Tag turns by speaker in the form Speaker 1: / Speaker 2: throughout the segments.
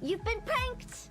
Speaker 1: You've been pranked!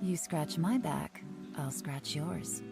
Speaker 2: You scratch my back, I'll scratch yours.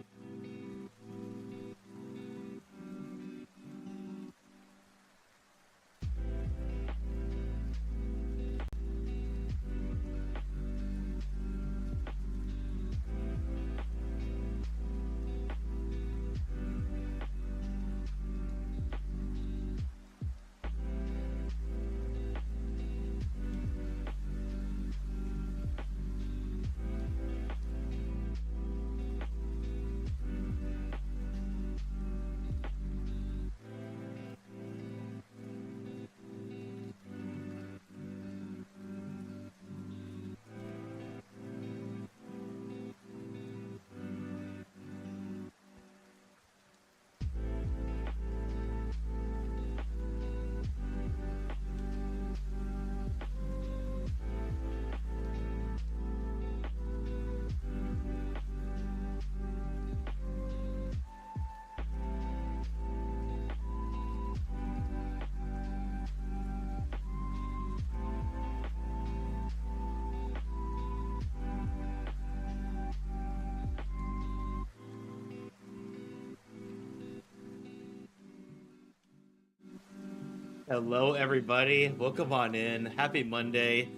Speaker 3: Hello, everybody. Welcome on in. Happy Monday.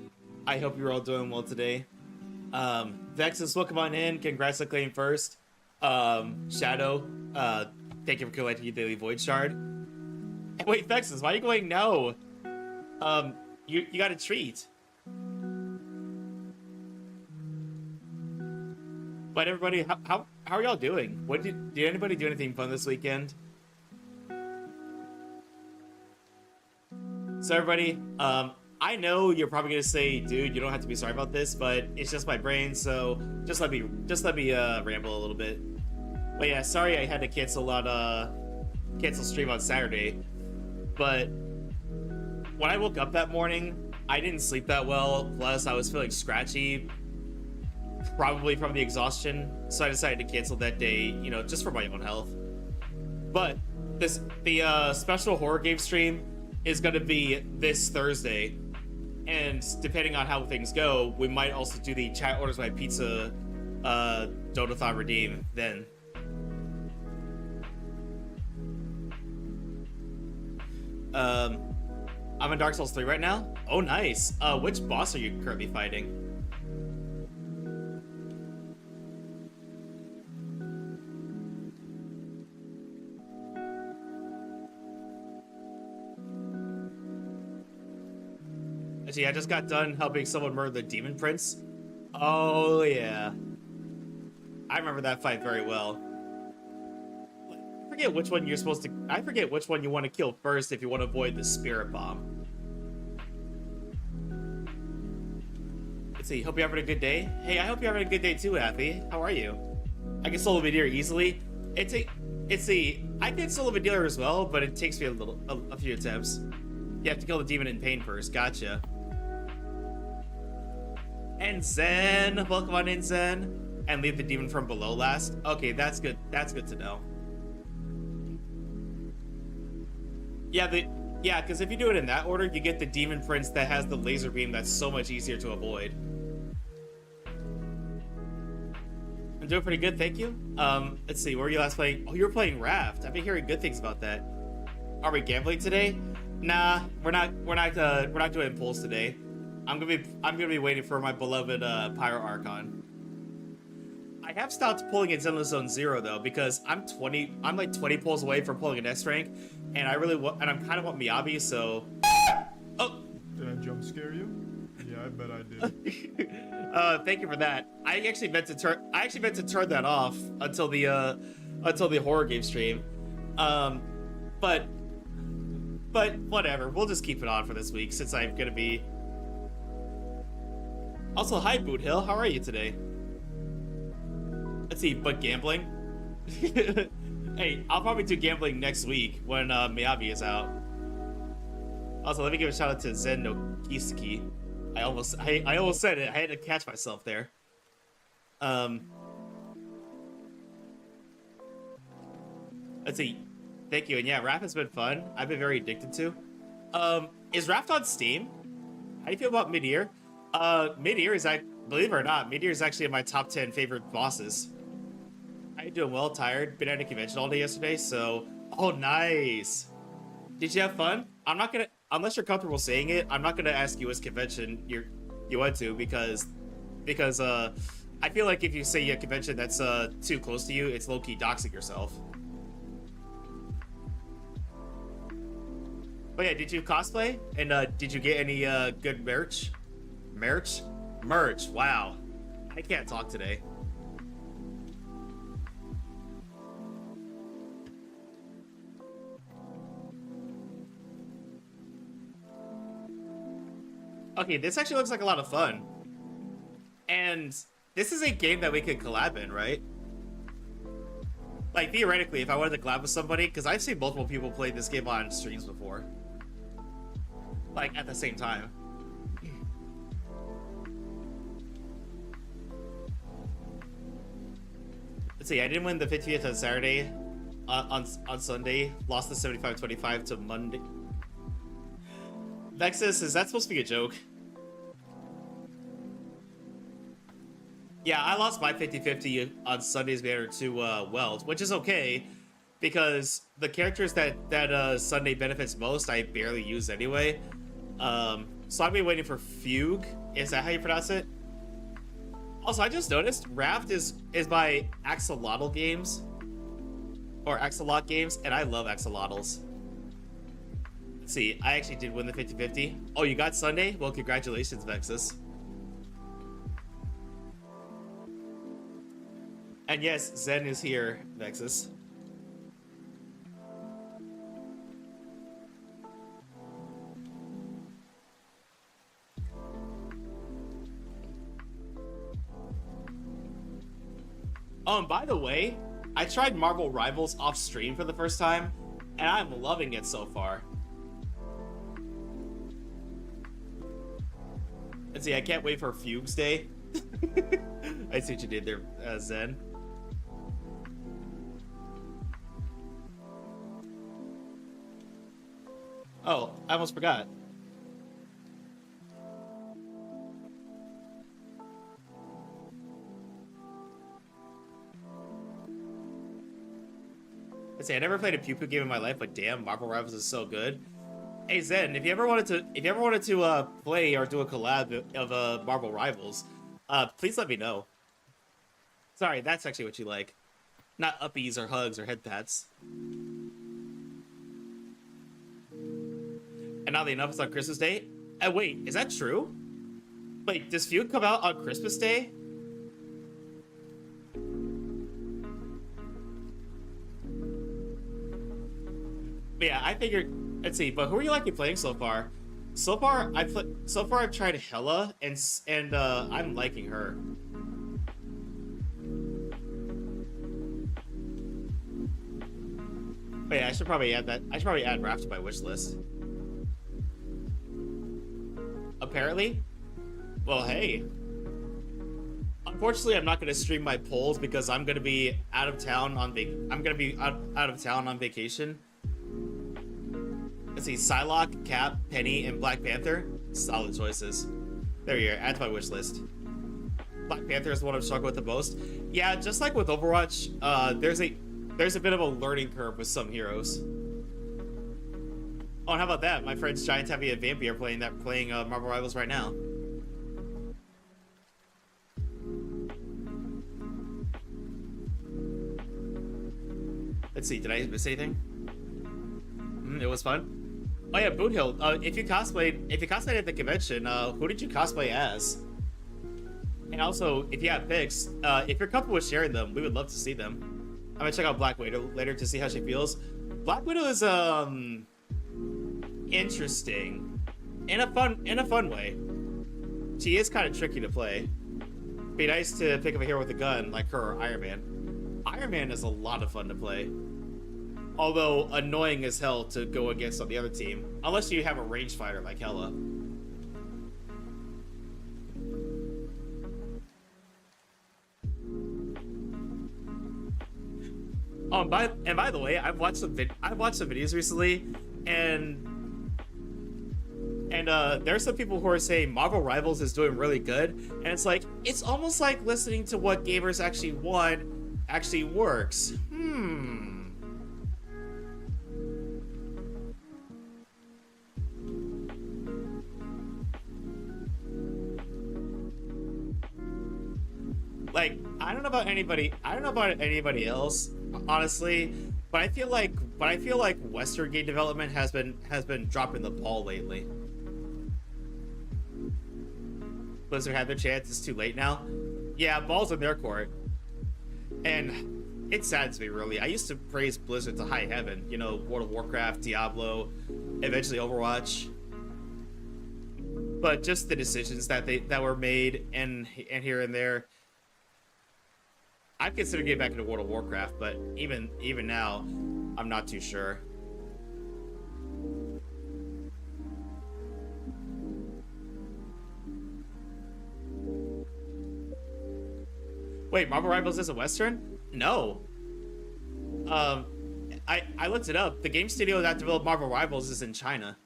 Speaker 3: I hope you're all doing well today. Vexus, welcome on in. Congrats on claiming first. Shadow, thank you for collecting your daily void shard. Wait, Vexus, why are you going no? You got a treat. But everybody, how are y'all doing? Did anybody do anything fun this weekend? So everybody, I know you're probably gonna say, dude, you don't have to be sorry about this, but it's just my brain, so just let me ramble a little bit. But yeah, sorry I had to cancel stream on Saturday. But when I woke up that morning, I didn't sleep that well, plus I was feeling scratchy, probably from the exhaustion, so I decided to cancel that day, you know, just for my own health. But the special horror game stream is going to be this Thursday, and depending on how things go, we might also do the chat orders my pizza donathon redeem then. I'm in Dark Souls 3 right now. Oh, nice. Which boss are you currently fighting? Actually, I just got done helping someone murder the Demon Prince. Oh, yeah. I remember that fight very well. forget which one you're supposed to. I forget which one you want to kill first if you want to avoid the spirit bomb. Let's see. Hope you're having a good day. Hey, I hope you're having a good day too, Happy. How are you? I can solo Vidir easily. I can solo Vidir as well, but it takes me a few attempts. You have to kill the demon in pain first. Gotcha. And Zen, welcome on in, Zen. And leave the demon from below last. Okay, that's good. That's good to know. Yeah, because if you do it in that order, you get the demon prince that has the laser beam that's so much easier to avoid. I'm doing pretty good, thank you. Let's see, where were you last playing? Oh, you were playing Raft. I've been hearing good things about that. Are we gambling today? Nah, we're not doing Impulse today. I'm gonna be waiting for my beloved Pyro Archon. I have stopped pulling in Zenless Zone 0 though, because I'm like 20 pulls away from pulling an S rank, and I'm kind of want Miyabi, so. Oh.
Speaker 1: Did I jump scare you? Yeah, I bet I did.
Speaker 3: Thank you for that. I actually meant to turn that off until the horror game stream. But whatever. We'll just keep it on for this week since I'm gonna be. Also, hi Boot Hill. How are you today? Let's see. But gambling. Hey, I'll probably do gambling next week when Miyabi is out. Also, let me give a shout out to Zen no Kiseki. I almost said it. I had to catch myself there. Let's see. Thank you. And yeah, Raft has been fun. I've been very addicted to. Is Raft on Steam? How do you feel about Mid-Year? Mid-Year is, believe it or not, Mid-Year is actually in my top 10 favorite bosses. How you doing? Well, tired. Been at a convention all day yesterday, so. Oh, nice. Did you have fun? I'm not gonna, unless you're comfortable saying it, I'm not gonna ask you which convention you went to because I feel like if you say a convention that's too close to you, it's low-key doxing yourself. But yeah, did you cosplay? And did you get any good merch? Merch? Wow. I can't talk today. Okay, this actually looks like a lot of fun. And this is a game that we could collab in, right? Like, theoretically, if I wanted to collab with somebody, because I've seen multiple people play this game on streams before. Like, at the same time. Let's see, I didn't win the 50th on Saturday. On Sunday, lost the 75-25 to Monday. Vexus, is that supposed to be a joke? Yeah, I lost my 50-50 on Sunday's banner to Weld, which is okay, because the characters that Sunday benefits most, I barely use anyway. So I've been waiting for Fugue. Is that how you pronounce it? Also, I just noticed Raft is by Axolotl Games, or Axolot Games, and I love axolotls. Let's see, I actually did win the 50-50. Oh, you got Sunday? Well, congratulations, Vexus. And yes, Zen is here, Vexus. Oh, and by the way, I tried Marvel Rivals off stream for the first time, and I'm loving it so far. Let's see, I can't wait for Fugue's Day. I see what you did there, Zen. Oh, I almost forgot. Let's see, I never played a Pew Pew game in my life, but damn, Marvel Rivals is so good. Hey Zen, if you ever wanted to play or do a collab of Marvel Rivals, please let me know. Sorry, that's actually what you like, not uppies or hugs or head pats. And oddly enough, it's on Christmas Day. Wait, is that true? Wait, does Fugue come out on Christmas Day? But yeah, I figured. Let's see. But who are you liking playing so far? So far, I've tried Hella, and I'm liking her. But yeah, I should probably add that. I should probably add Raph to my wish list. Apparently, well, hey. Unfortunately, I'm not going to stream my polls because I'm going to be out of town on out of town on vacation. Let's see, Psylocke, Cap, Penny, and Black Panther. Solid choices. There you go. Add to my wish list. Black Panther is the one I'm struggling with the most. Yeah, just like with Overwatch, there's a bit of a learning curve with some heroes. Oh, and how about that? My friends Giant Heavy and Vampy are playing Marvel Rivals right now. Let's see, did I miss anything? It was fun. Oh yeah, Boothill. If you cosplayed at the convention, who did you cosplay as? And also, if you have pics, if you're comfortable with sharing them, we would love to see them. I'm gonna check out Black Widow later to see how she feels. Black Widow is interesting in a fun way. She is kind of tricky to play. Be nice to pick up a hero with a gun like her or Iron Man. Iron Man is a lot of fun to play. Although annoying as hell to go against on the other team. Unless you have a range fighter like Hella. Oh, and by the way, I've watched some videos recently, and there's some people who are saying Marvel Rivals is doing really good, and it's like it's almost like listening to what gamers actually want actually works. Like, I don't know about anybody else, honestly, but I feel like Western game development has been dropping the ball lately. Blizzard had their chance, it's too late now. Yeah, ball's in their court. And it saddens me, really. I used to praise Blizzard to high heaven, you know, World of Warcraft, Diablo, eventually Overwatch. But just the decisions that were made and here and there. I've considered getting back into World of Warcraft, but even now, I'm not too sure. Wait, Marvel Rivals is a Western? No. I looked it up. The game studio that developed Marvel Rivals is in China.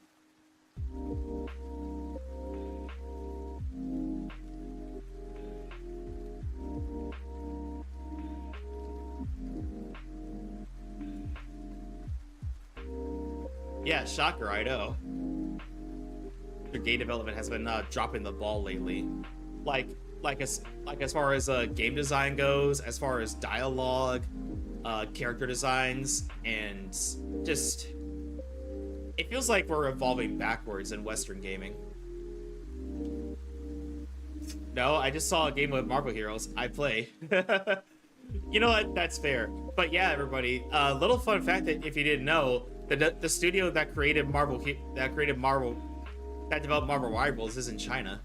Speaker 3: Yeah, shocker, I know. The game development has been dropping the ball lately. Like as far as game design goes, as far as dialogue, character designs, and just it feels like we're evolving backwards in Western gaming. No, I just saw a game with Marvel Heroes. I play. You know what? That's fair. But yeah, everybody. Little fun fact that if you didn't know, the studio that developed Marvel Rivals is in China.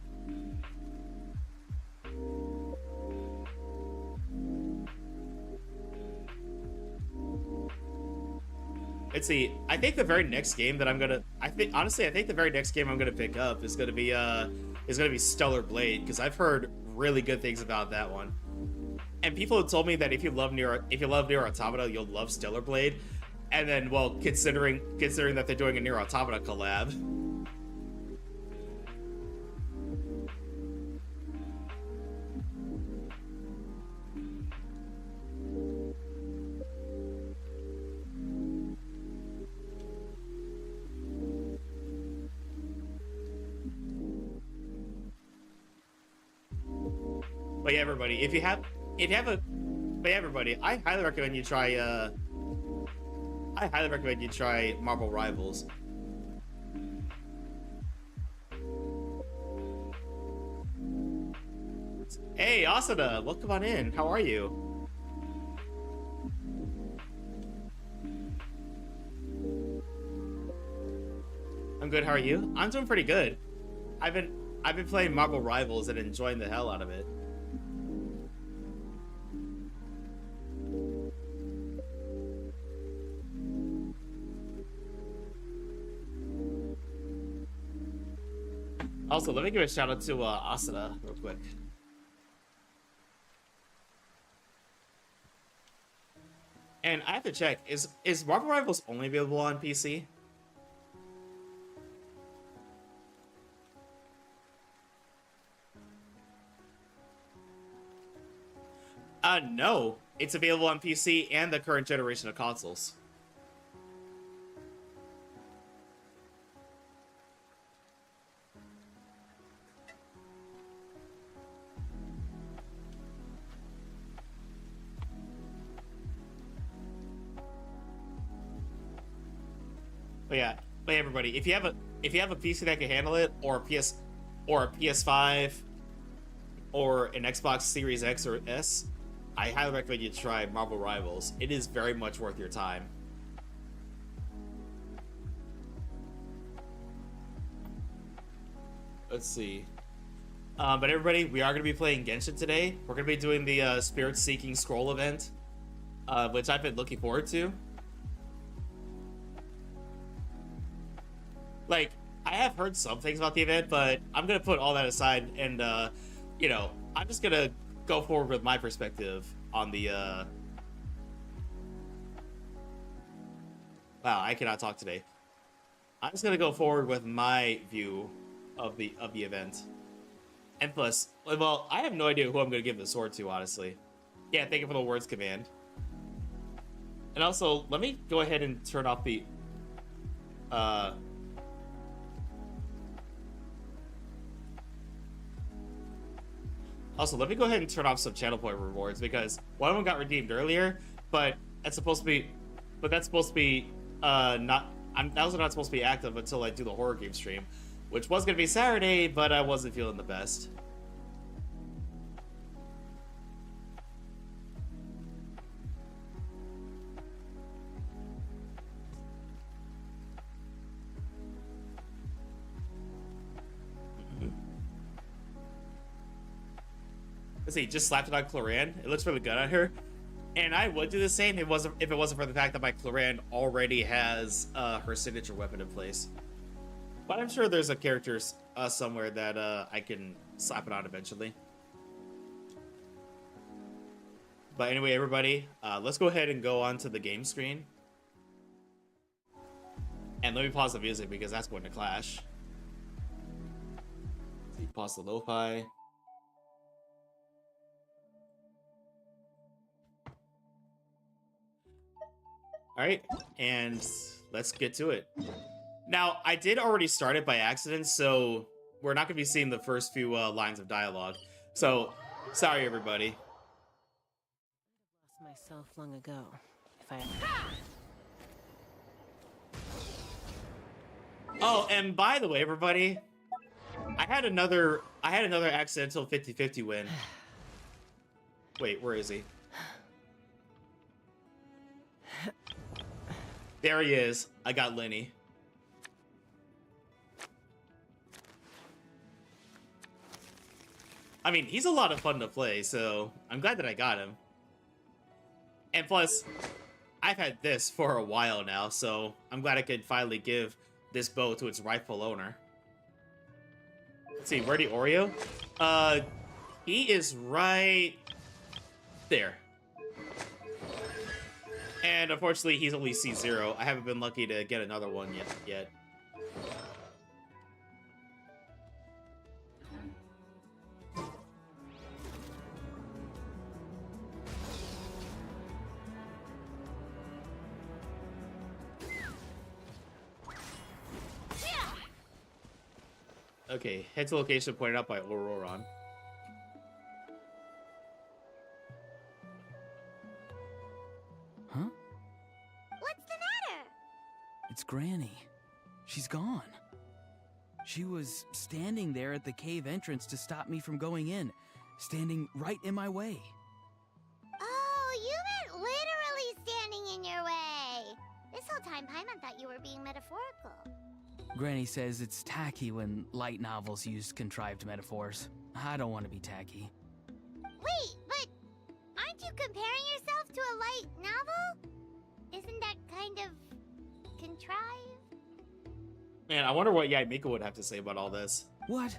Speaker 3: Let's see. I think the very next game that I think the very next game I'm gonna pick up is gonna be Stellar Blade, because I've heard really good things about that one. And people have told me that if you love Nier Automata, you'll love Stellar Blade. And then, well, considering that they're doing a Nier Automata collab. But yeah, everybody, I highly recommend you try Marvel Rivals. Hey, Asada, welcome on in. How are you? doing good. How are you? I'm doing pretty good. I've been playing Marvel Rivals and enjoying the hell out of it. Also, let me give a shout out to Asuna real quick. And I have to check, is Marvel Rivals only available on PC? No. It's available on PC and the current generation of consoles. But everybody, if you have a PC that can handle it, or a PS5, or an Xbox Series X or S, I highly recommend you try Marvel Rivals. It is very much worth your time. Let's see. But everybody, we are going to be playing Genshin today. We're going to be doing the Spiritseeking Scroll Event, which I've been looking forward to. Like, I have heard some things about the event, but I'm going to put all that aside and, you know, I'm just going to go forward with my perspective on the, Wow, I cannot talk today. I'm just going to go forward with my view of the event. And plus, well, I have no idea who I'm going to give the sword to, honestly. Yeah, thank you for the words command. And also, let me go ahead and turn off the, Also, let me go ahead and turn off some channel point rewards because one of them got redeemed earlier, but that's supposed to be, not. Those are not supposed to be active until I do the horror game stream, which was gonna be Saturday, but I wasn't feeling the best. Let's see, just slapped it on Cloran. It looks really good on her. And I would do the same if it wasn't for the fact that my Cloran already has her signature weapon in place. But I'm sure there's a character somewhere that I can slap it on eventually. But anyway, everybody, let's go ahead and go on to the game screen. And let me pause the music because that's going to clash. Let's see, pause the lo-fi. All right, and let's get to it. Now, I did already start it by accident, so we're not going to be seeing the first few lines of dialogue. So, sorry, everybody.
Speaker 4: I lost myself long ago. If I...
Speaker 3: Oh, and by the way, everybody, I had another accidental 50-50 win. Wait, where is he? There he is. I got Lenny. I mean, he's a lot of fun to play, so I'm glad that I got him. And plus, I've had this for a while now, so I'm glad I could finally give this bow to its rightful owner. Let's see, where'd Oreo? He is right there. And unfortunately, he's only C0. I haven't been lucky to get another one yet. Okay, head to location pointed out by Auroron.
Speaker 5: Huh?
Speaker 6: What's the matter?
Speaker 5: It's Granny. She's gone. She was standing there at the cave entrance to stop me from going in, standing right in my way.
Speaker 6: Oh, you meant literally standing in your way. This whole time, Paimon thought you were being metaphorical.
Speaker 5: Granny says it's tacky when light novels use contrived metaphors. I don't want to be tacky.
Speaker 6: Wait, but aren't you comparing yourself to a light novel? Isn't that kind of contrived?
Speaker 3: Man, I wonder what Mika would have to say about all this.
Speaker 5: What?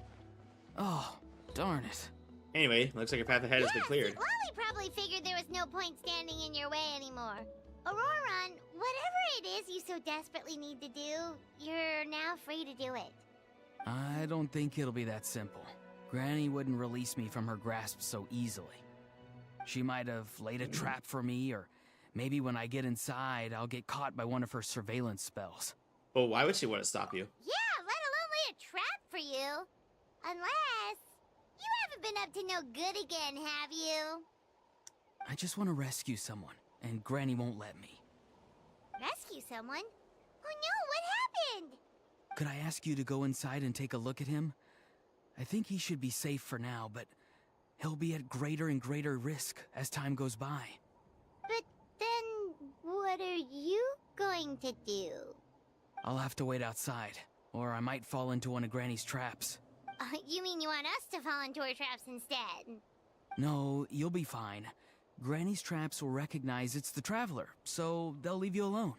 Speaker 5: Oh, darn it.
Speaker 3: Anyway, looks like your path ahead has been cleared.
Speaker 6: Lolly probably figured there was no point standing in your way anymore. Auroron, whatever it is you so desperately need to do, you're now free to do it.
Speaker 5: I don't think it'll be that simple. Granny wouldn't release me from her grasp so easily. She might have laid a trap for me, or maybe when I get inside, I'll get caught by one of her surveillance spells.
Speaker 3: Well, why would she want to stop you?
Speaker 6: Yeah, let alone lay a trap for you. Unless you haven't been up to no good again, have you?
Speaker 5: I just want to rescue someone, and Granny won't let me.
Speaker 6: Rescue someone? Oh no, what happened?
Speaker 5: Could I ask you to go inside and take a look at him? I think he should be safe for now, but he'll be at greater and greater risk as time goes by.
Speaker 6: But then, what are you going to do?
Speaker 5: I'll have to wait outside, or I might fall into one of Granny's traps.
Speaker 6: You mean you want us to fall into her traps instead?
Speaker 5: No, you'll be fine. Granny's traps will recognize it's the Traveler, so they'll leave you alone.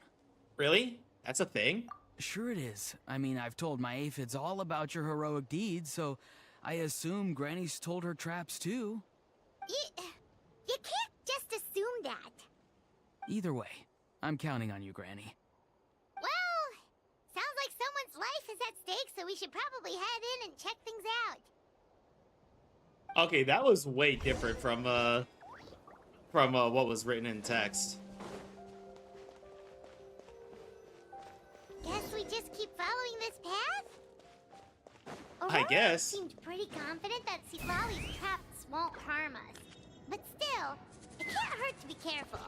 Speaker 3: Really? That's a thing?
Speaker 5: Sure it is. I mean, I've told my aphids all about your heroic deeds, so I assume Granny's told her traps too.
Speaker 6: You can't just assume that.
Speaker 5: Either way, I'm counting on you, Granny.
Speaker 6: Well, sounds like someone's life is at stake, so we should probably head in and check things out.
Speaker 3: Okay, that was way different from what was written in text.
Speaker 6: Guess we just keep following this path?
Speaker 3: I
Speaker 6: Aurora
Speaker 3: guess.
Speaker 6: seemed pretty confident that Lolly's traps won't harm us. But still, it can't hurt to be careful.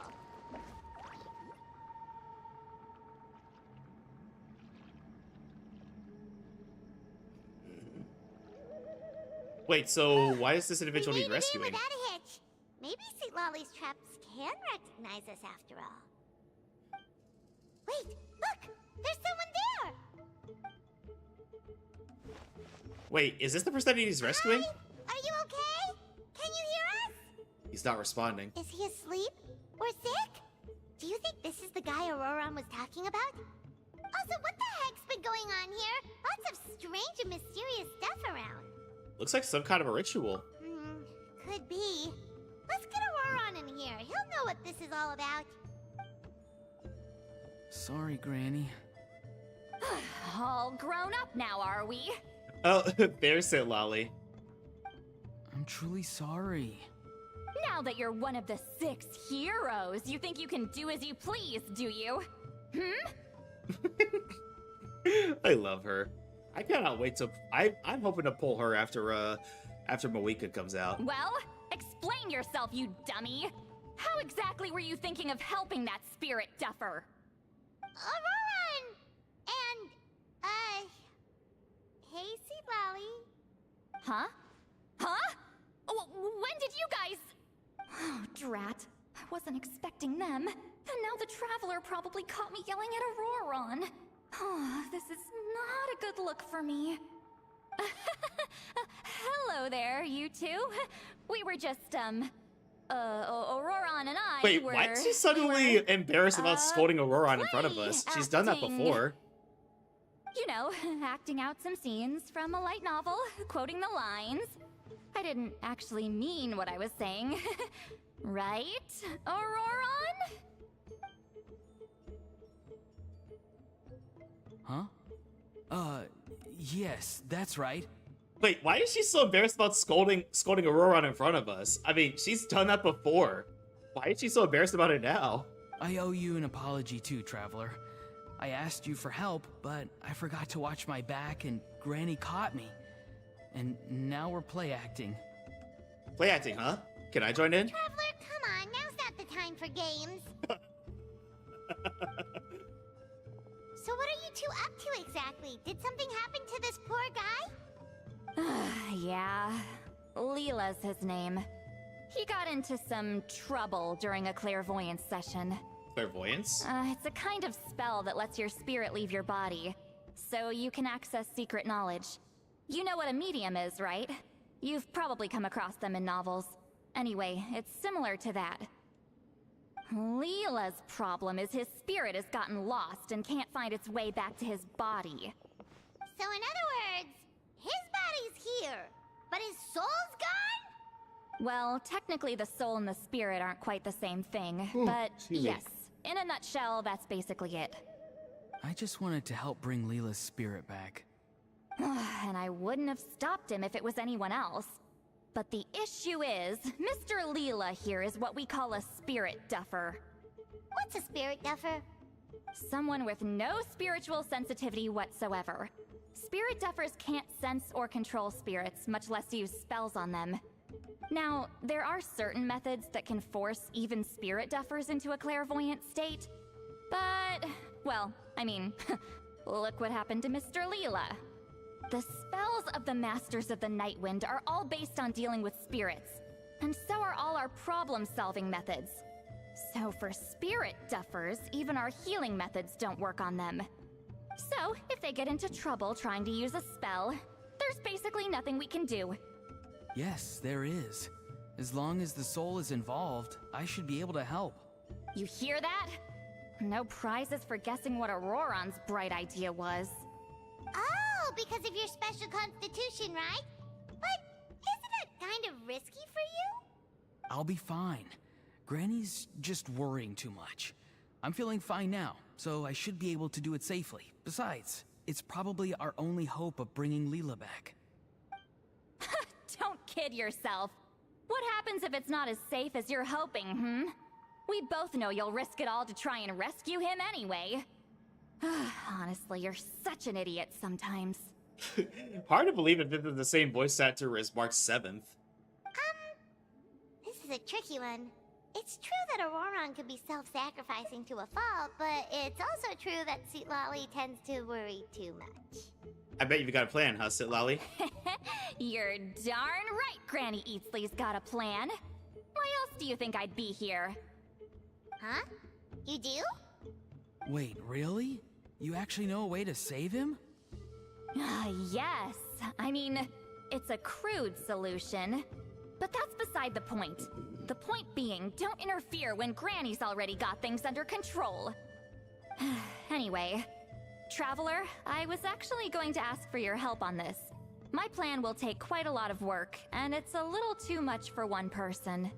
Speaker 3: Wait, so why does this individual
Speaker 6: We
Speaker 3: need
Speaker 6: made it in
Speaker 3: rescuing?
Speaker 6: without a hitch. Maybe Lolly's traps can recognize us after all. Wait, look! There's someone there!
Speaker 3: Wait, is this the person that he's rescuing?
Speaker 6: Hi? Are you okay? Can you hear us?
Speaker 3: He's not responding.
Speaker 6: Is he asleep? Or sick? Do you think this is the guy Auroron was talking about? Also, what the heck's been going on here? Lots of strange and mysterious stuff around.
Speaker 3: Looks like some kind of a ritual.
Speaker 6: Could be. Let's get Auroron in here. He'll know what this is all about.
Speaker 5: Sorry, Granny.
Speaker 7: All grown up now, are we?
Speaker 3: Oh, there's it, Lolly.
Speaker 5: I'm truly sorry.
Speaker 7: Now that you're one of the 6 heroes, you think you can do as you please, do you?
Speaker 3: I love her. I cannot wait to. I'm hoping to pull her after Moeka comes out.
Speaker 7: Well, explain yourself, you dummy. How exactly were you thinking of helping that spirit duffer?
Speaker 6: Auroron! And, hey, Lolly.
Speaker 7: Huh? Huh? When did you guys... Oh, drat. I wasn't expecting them. And now the Traveler probably caught me yelling at Auroron. Oh, this is not a good look for me. Hello there, you two. We were just, Auroron and I
Speaker 3: Wait,
Speaker 7: were...
Speaker 3: why is she suddenly embarrassed about scolding Auroron in front of us? She's done that
Speaker 7: acting.
Speaker 3: before.
Speaker 7: You know, acting out some scenes from a light novel, quoting the lines. I didn't actually mean what I was saying. Right, Auroron?
Speaker 5: Huh? Yes, that's right.
Speaker 3: Wait, why is she so embarrassed about scolding Auroron in front of us? I mean, she's done that before. Why is she so embarrassed about it now?
Speaker 5: I owe you an apology too, Traveler. I asked you for help, but I forgot to watch my back and Granny caught me. And now we're play acting.
Speaker 3: Play acting, huh? Can I join in?
Speaker 6: Traveler, come on. Now's not the time for games. So what are you two up to exactly? Did something happen to this poor guy?
Speaker 7: Yeah, Leela's his name. He got into some trouble during a clairvoyance session.
Speaker 3: Clairvoyance?
Speaker 7: It's a kind of spell that lets your spirit leave your body. so you can access secret knowledge. You know what a medium is, right? You've probably come across them in novels. Anyway, it's similar to that. Leela's problem is his spirit has gotten lost and can't find its way back to his body.
Speaker 6: So in other words, his body's here, but his soul's gone?
Speaker 7: Well, technically the soul and the spirit aren't quite the same thing, but
Speaker 3: excuse me.
Speaker 7: yes, in a nutshell, that's basically it.
Speaker 5: I just wanted to help bring Leela's spirit back.
Speaker 7: And I wouldn't have stopped him if it was anyone else. But the issue is, Mr. Leela here is what we call a spirit duffer.
Speaker 6: What's a spirit duffer?
Speaker 7: Someone with no spiritual sensitivity whatsoever. Spirit duffers can't sense or control spirits, much less use spells on them. Now, there are certain methods that can force even spirit duffers into a clairvoyant state. But, well, I mean, look what happened to Mr. Leela. The spells of the Masters of the Nightwind are all based on dealing with spirits, and so are all our problem-solving methods. So for spirit duffers, even our healing methods don't work on them. So, if they get into trouble trying to use a spell, there's basically nothing we can do.
Speaker 5: Yes, there is. As long as the soul is involved, I should be able to help.
Speaker 7: You hear that? No prizes for guessing what Auroron's bright idea was.
Speaker 6: Oh, because of your special constitution, right? But isn't that kind of risky for you?
Speaker 5: I'll be fine. Granny's just worrying too much. I'm feeling fine now, so I should be able to do it safely. Besides, it's probably our only hope of bringing Leela back.
Speaker 7: Don't kid yourself. What happens if it's not as safe as you're hoping, We both know you'll risk it all to try and rescue him anyway. Honestly, you're such an idiot sometimes.
Speaker 3: Hard to believe that this is the same voice actor as Mark 7th.
Speaker 6: This is a tricky one. It's true that Auroron could be self-sacrificing to a fault, but it's also true that Lolly tends to worry too much.
Speaker 3: I bet you've got a plan, huh, Lolly?
Speaker 7: You're darn right Granny Eatsley's got a plan. Why else do you think I'd be here?
Speaker 6: Huh? You do?
Speaker 5: Wait, really? You actually know a way to save him?
Speaker 7: Yes. I mean, it's a crude solution. But that's beside the point. The point being, don't interfere when Granny's already got things under control. Anyway, Traveler, I was actually going to ask for your help on this. My plan will take quite a lot of work, and it's a little too much for one person.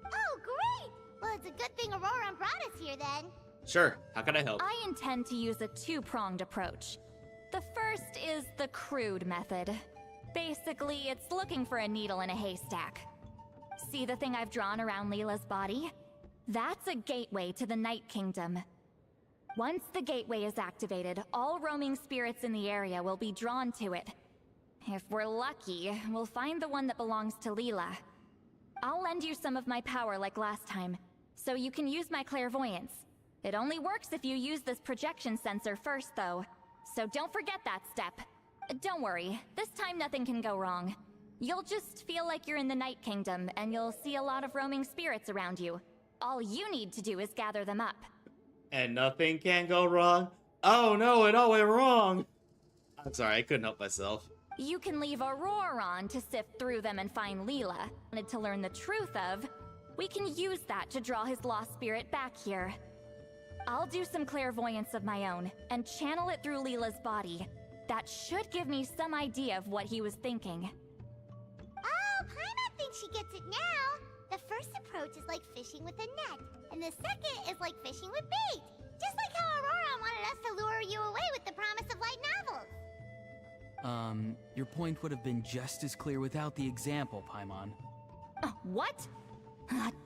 Speaker 6: Oh, great! Well, it's a good thing Auroron brought us here then.
Speaker 3: Sure, how can I help?
Speaker 7: I intend to use a two-pronged approach. The first is the crude method. Basically, it's looking for a needle in a haystack. See the thing I've drawn around Leela's body? That's a gateway to the Night Kingdom. Once the gateway is activated, all roaming spirits in the area will be drawn to it. If we're lucky, we'll find the one that belongs to Leela. I'll lend you some of my power like last time, so you can use my clairvoyance. It only works if you use this projection sensor first, though. So don't forget that step. Don't worry, this time nothing can go wrong. You'll just feel like you're in the Night Kingdom, and you'll see a lot of roaming spirits around you. All you need to do is gather them up.
Speaker 3: And nothing can go wrong? Oh no, it all went wrong! I'm sorry, I couldn't help myself.
Speaker 7: You can leave Auroron to sift through them and find Leela. Wanted to learn the truth of, we can use that to draw his lost spirit back here. I'll do some clairvoyance of my own, and channel it through Leela's body. That should give me some idea of what he was thinking.
Speaker 6: Oh, Paimon thinks she gets it now. The first approach is like fishing with a net, and the second is like fishing with bait. Just like how Auroron wanted us to lure you away with the promise of light novels.
Speaker 5: Your point would have been just as clear without the example, Paimon.
Speaker 7: What?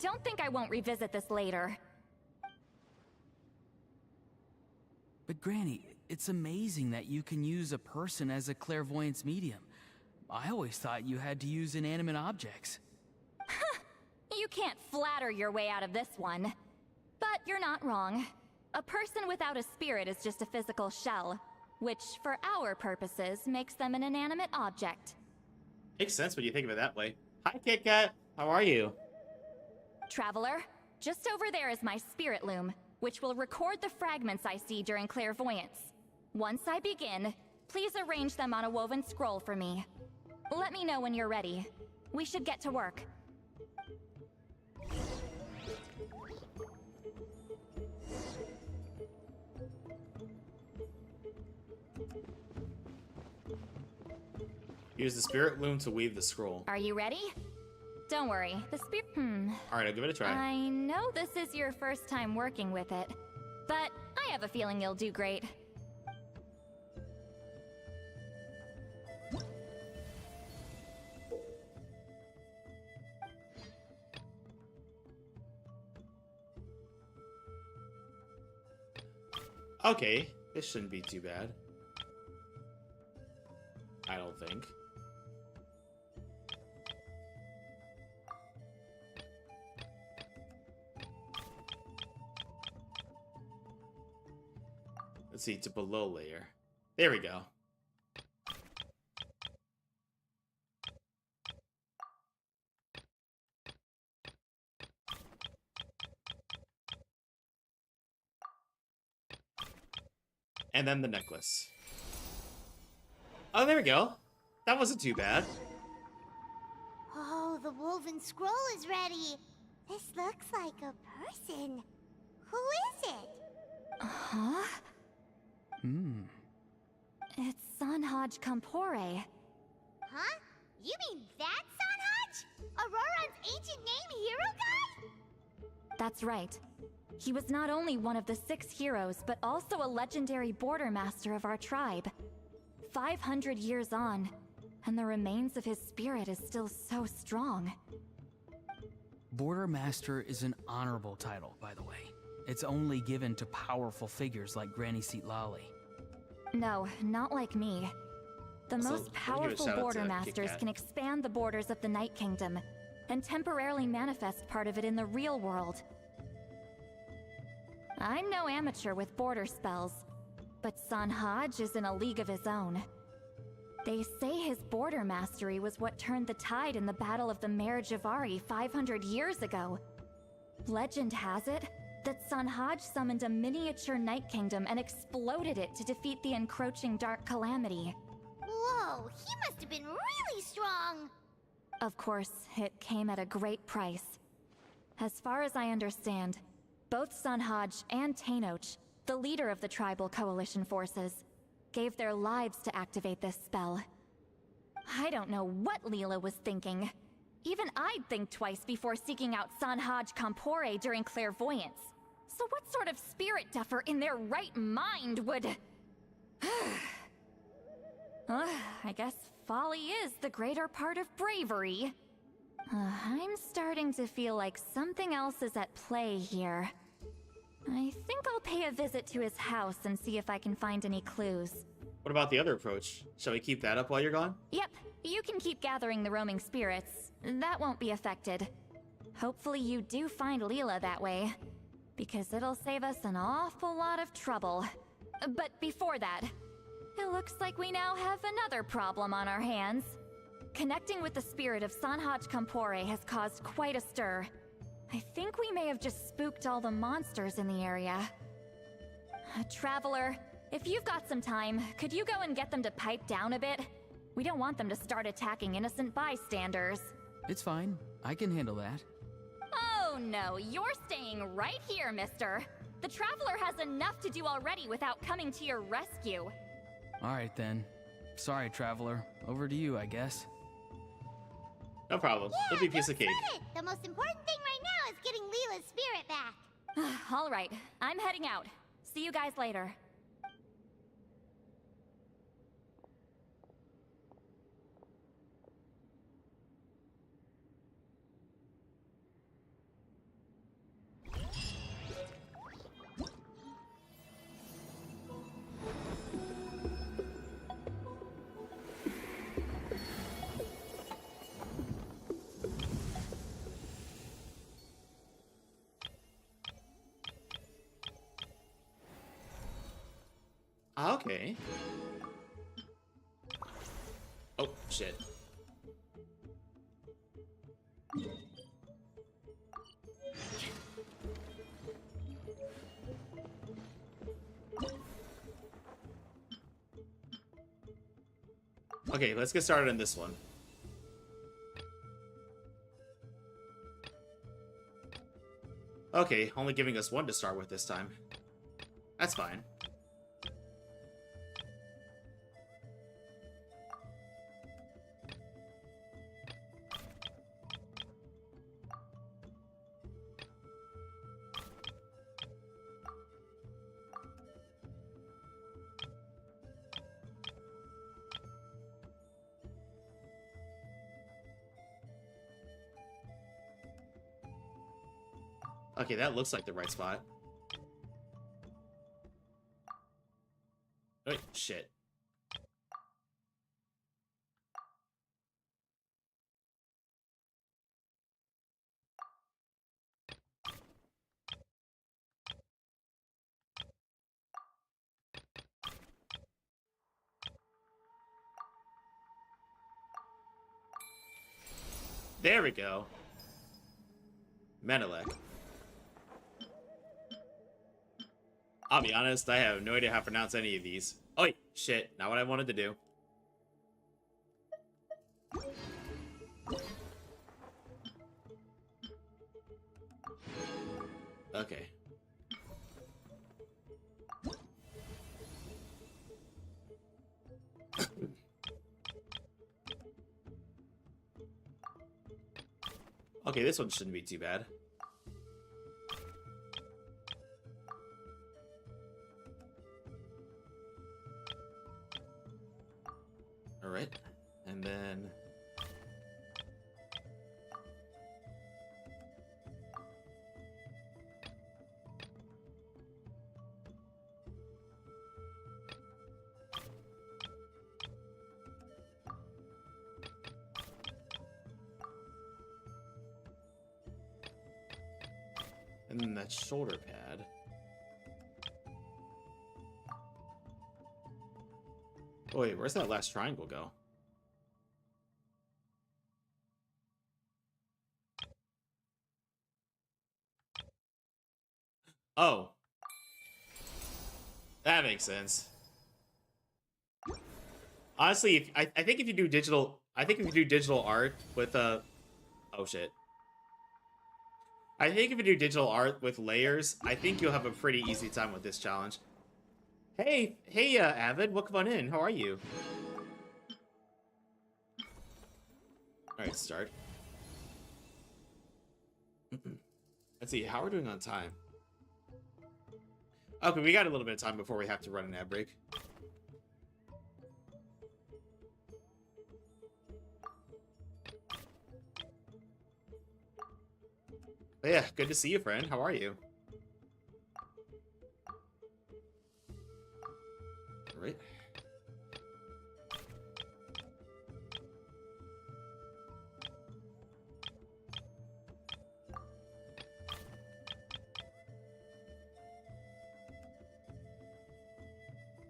Speaker 7: Don't think I won't revisit this later.
Speaker 5: But Granny, it's amazing that you can use a person as a clairvoyance medium. I always thought you had to use inanimate objects.
Speaker 7: You can't flatter your way out of this one. But you're not wrong. A person without a spirit is just a physical shell, which, for our purposes, makes them an inanimate object.
Speaker 3: Makes sense when you think of it that way. Hi, Kit Kat. How are you?
Speaker 7: Traveler, just over there is my spirit loom, which will record the fragments I see during clairvoyance. Once I begin, please arrange them on a woven scroll for me. Let me know when you're ready. We should get to work.
Speaker 3: Use the spirit loom to weave the scroll.
Speaker 7: Are you ready? Don't worry, the spirit.
Speaker 3: Alright, I'll give it a try.
Speaker 7: I know this is your first time working with it, but I have a feeling you'll do great.
Speaker 3: Okay, this shouldn't be too bad. I don't think. Let's see, to below layer. There we go. And then the necklace. Oh, there we go. That wasn't too bad.
Speaker 6: Oh, the woven scroll is ready. This looks like a person. Who is it?
Speaker 7: Huh? It's Sanhaj Kampore.
Speaker 6: Huh? You mean that Sanhaj? Aurora's ancient name hero guy?
Speaker 7: That's right. He was not only one of the 6 heroes, but also a legendary border master of our tribe. 500 years on, and the remains of his spirit is still so strong.
Speaker 5: Border Master is an honorable title, by the way. It's only given to powerful figures like Granny Seatlali.
Speaker 7: No, not like me. The
Speaker 3: Also,
Speaker 7: most
Speaker 3: let me give a
Speaker 7: powerful
Speaker 3: shout out
Speaker 7: border
Speaker 3: to
Speaker 7: masters
Speaker 3: Kit Kat.
Speaker 7: can expand the borders of the Night Kingdom, and temporarily manifest part of it in the real world. I'm no amateur with border spells, but Sanhaj is in a league of his own. They say his border mastery was what turned the tide in the Battle of the Mare Javari 500 years ago. Legend has it that Sanhaj summoned a miniature Night Kingdom and exploded it to defeat the encroaching Dark Calamity.
Speaker 6: Whoa, he must have been really strong.
Speaker 7: Of course, it came at a great price. As far as I understand, both Sanhaj and Tainoch, the leader of the tribal coalition forces, gave their lives to activate this spell. I don't know what Leela was thinking. Even I'd think twice before seeking out Sanhaj Kampore during clairvoyance. So what sort of spirit duffer in their right mind would... I guess folly is the greater part of bravery. I'm starting to feel like something else is at play here. I think I'll pay a visit to his house and see if I can find any clues.
Speaker 3: What about the other approach? Shall we keep that up while you're gone?
Speaker 7: Yep, you can keep gathering the roaming spirits. That won't be affected. Hopefully you do find Leela that way, because it'll save us an awful lot of trouble. But before that, it looks like we now have another problem on our hands. Connecting with the spirit of Sanhaj Kampore has caused quite a stir. I think we may have just spooked all the monsters in the area. Traveler, if you've got some time, could you go and get them to pipe down a bit? We don't want them to start attacking innocent bystanders.
Speaker 5: It's fine. I can handle that.
Speaker 7: Oh no, you're staying right here, mister. The Traveler has enough to do already without coming to your rescue.
Speaker 5: Alright then. Sorry, Traveler. Over to you, I guess.
Speaker 3: No problem. It'll be a piece of cake.
Speaker 6: Sweat it. The most important thing right now is getting Leela's spirit back.
Speaker 7: All right, I'm heading out. See you guys later.
Speaker 3: Okay. Oh, shit. Okay, let's get started on this one. Okay, only giving us one to start with this time. That's fine. Okay, that looks like the right spot. Wait, shit. There we go. Berryleche. I'll be honest, I have no idea how to pronounce any of these. Oh, wait, shit. Not what I wanted to do. Okay. Okay, this one shouldn't be too bad. Alright, and then... and then that shoulder pad. Oh wait, where's that last triangle go? Oh. That makes sense. Honestly, if, I think if you do digital... I think if you do digital art with oh shit. I think if you do digital art with layers, I think you'll have a pretty easy time with this challenge. Hey, Avid, welcome on in. How are you? Alright, start. Let's see, how are we doing on time? Okay, we got a little bit of time before we have to run an ad break. But yeah, good to see you, friend. How are you? All right.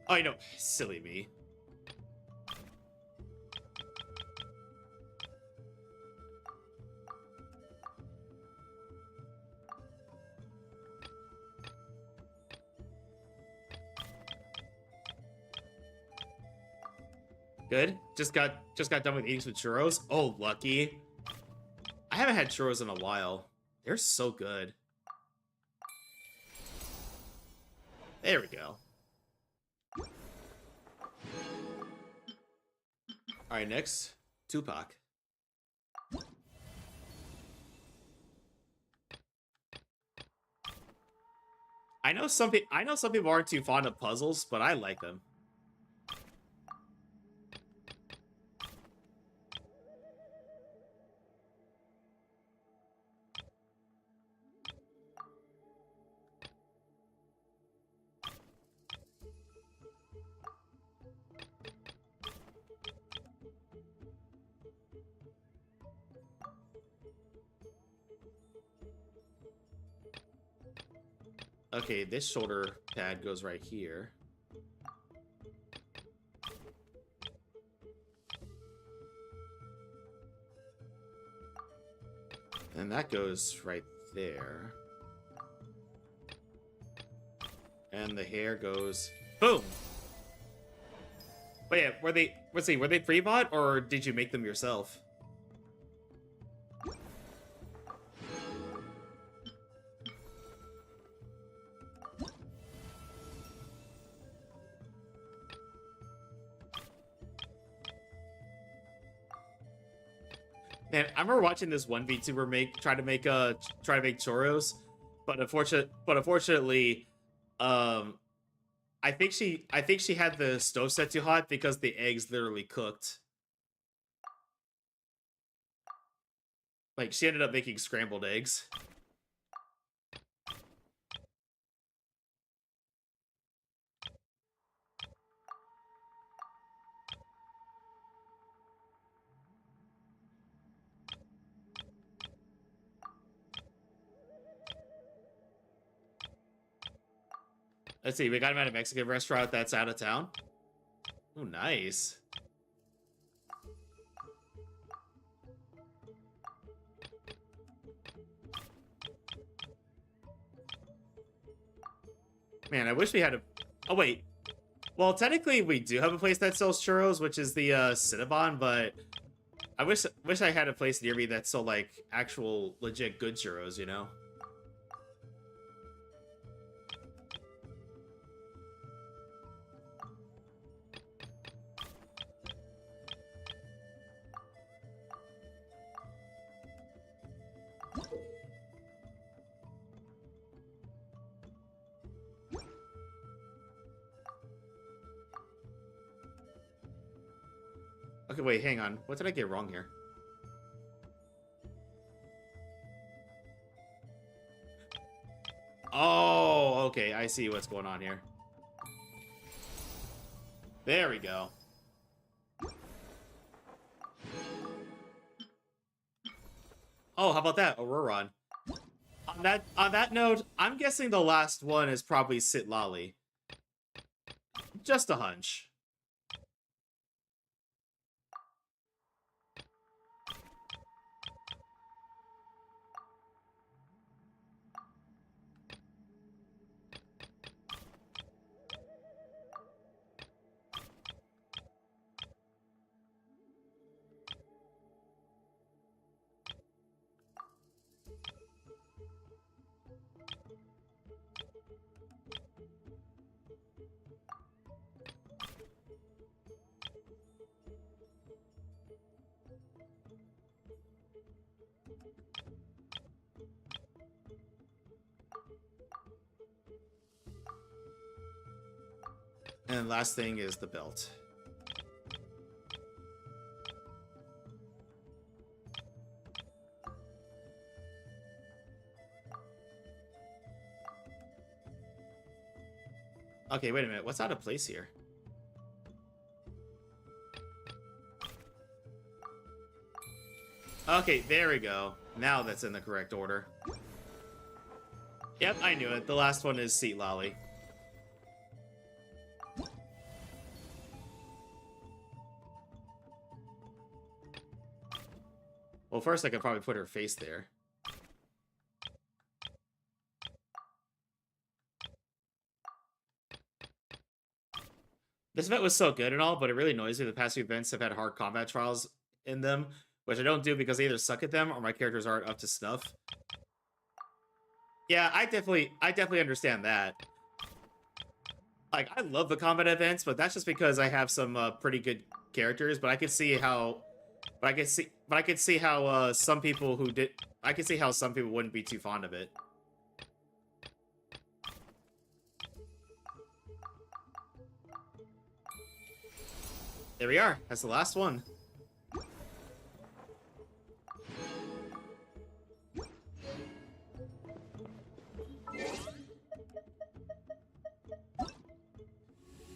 Speaker 3: Oh, I know. Silly me. Good. Just got done with eating some churros. Oh, lucky. I haven't had churros in a while. They're so good. There we go. All right, next, Tupac. I know some people aren't too fond of puzzles, but I like them. Okay, this shoulder pad goes right here. And that goes right there. And the hair goes... Boom! But yeah, let's see, were they pre-bought or did you make them yourself? Man, I remember watching this one VTuber try to make churros, but unfortunately, I think she had the stove set too hot because the eggs literally cooked. Like, she ended up making scrambled eggs. Let's see, we got him at a Mexican restaurant that's out of town. Oh, nice. Man, I wish we had a... Oh, wait. Well, technically, we do have a place that sells churros, which is the Cinnabon, but I wish I had a place near me that sold, like, actual, legit good churros, you know? Okay, wait, hang on. What did I get wrong here? Oh, okay. I see what's going on here. There we go. Oh, how about that? Auroron. On that note, I'm guessing the last one is probably Sitlali. Just a hunch. And last thing is the belt. Okay, wait a minute. What's out of place here? Okay, there we go. Now that's in the correct order. Yep, I knew it. The last one is Sitlali. Well, first I could probably put her face there. This event was so good and all, but it really annoys me the past few events have had hard combat trials in them, which I don't do because I either suck at them or my characters aren't up to snuff. Yeah, I definitely understand that. Like, I love the combat events, but that's just because I have some pretty good characters, but I could see how... But I could see how some people who did... I could see how some people wouldn't be too fond of it. There we are. That's the last one.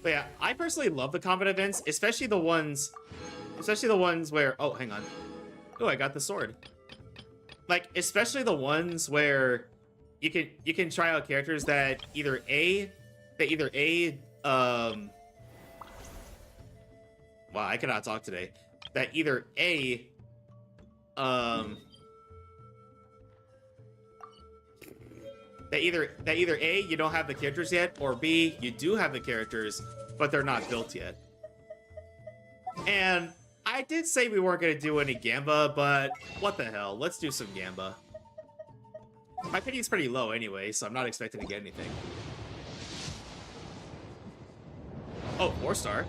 Speaker 3: But yeah, I personally love the combat events, especially the ones where... Oh, hang on. Oh, I got the sword. Like, especially the ones where you can try out characters that either wow, I cannot talk today. That either A, you don't have the characters yet, or B, you do have the characters, but they're not built yet. And I did say we weren't going to do any Gamba, but what the hell? Let's do some Gamba. My pity is pretty low anyway, so I'm not expecting to get anything. Oh, 4-star.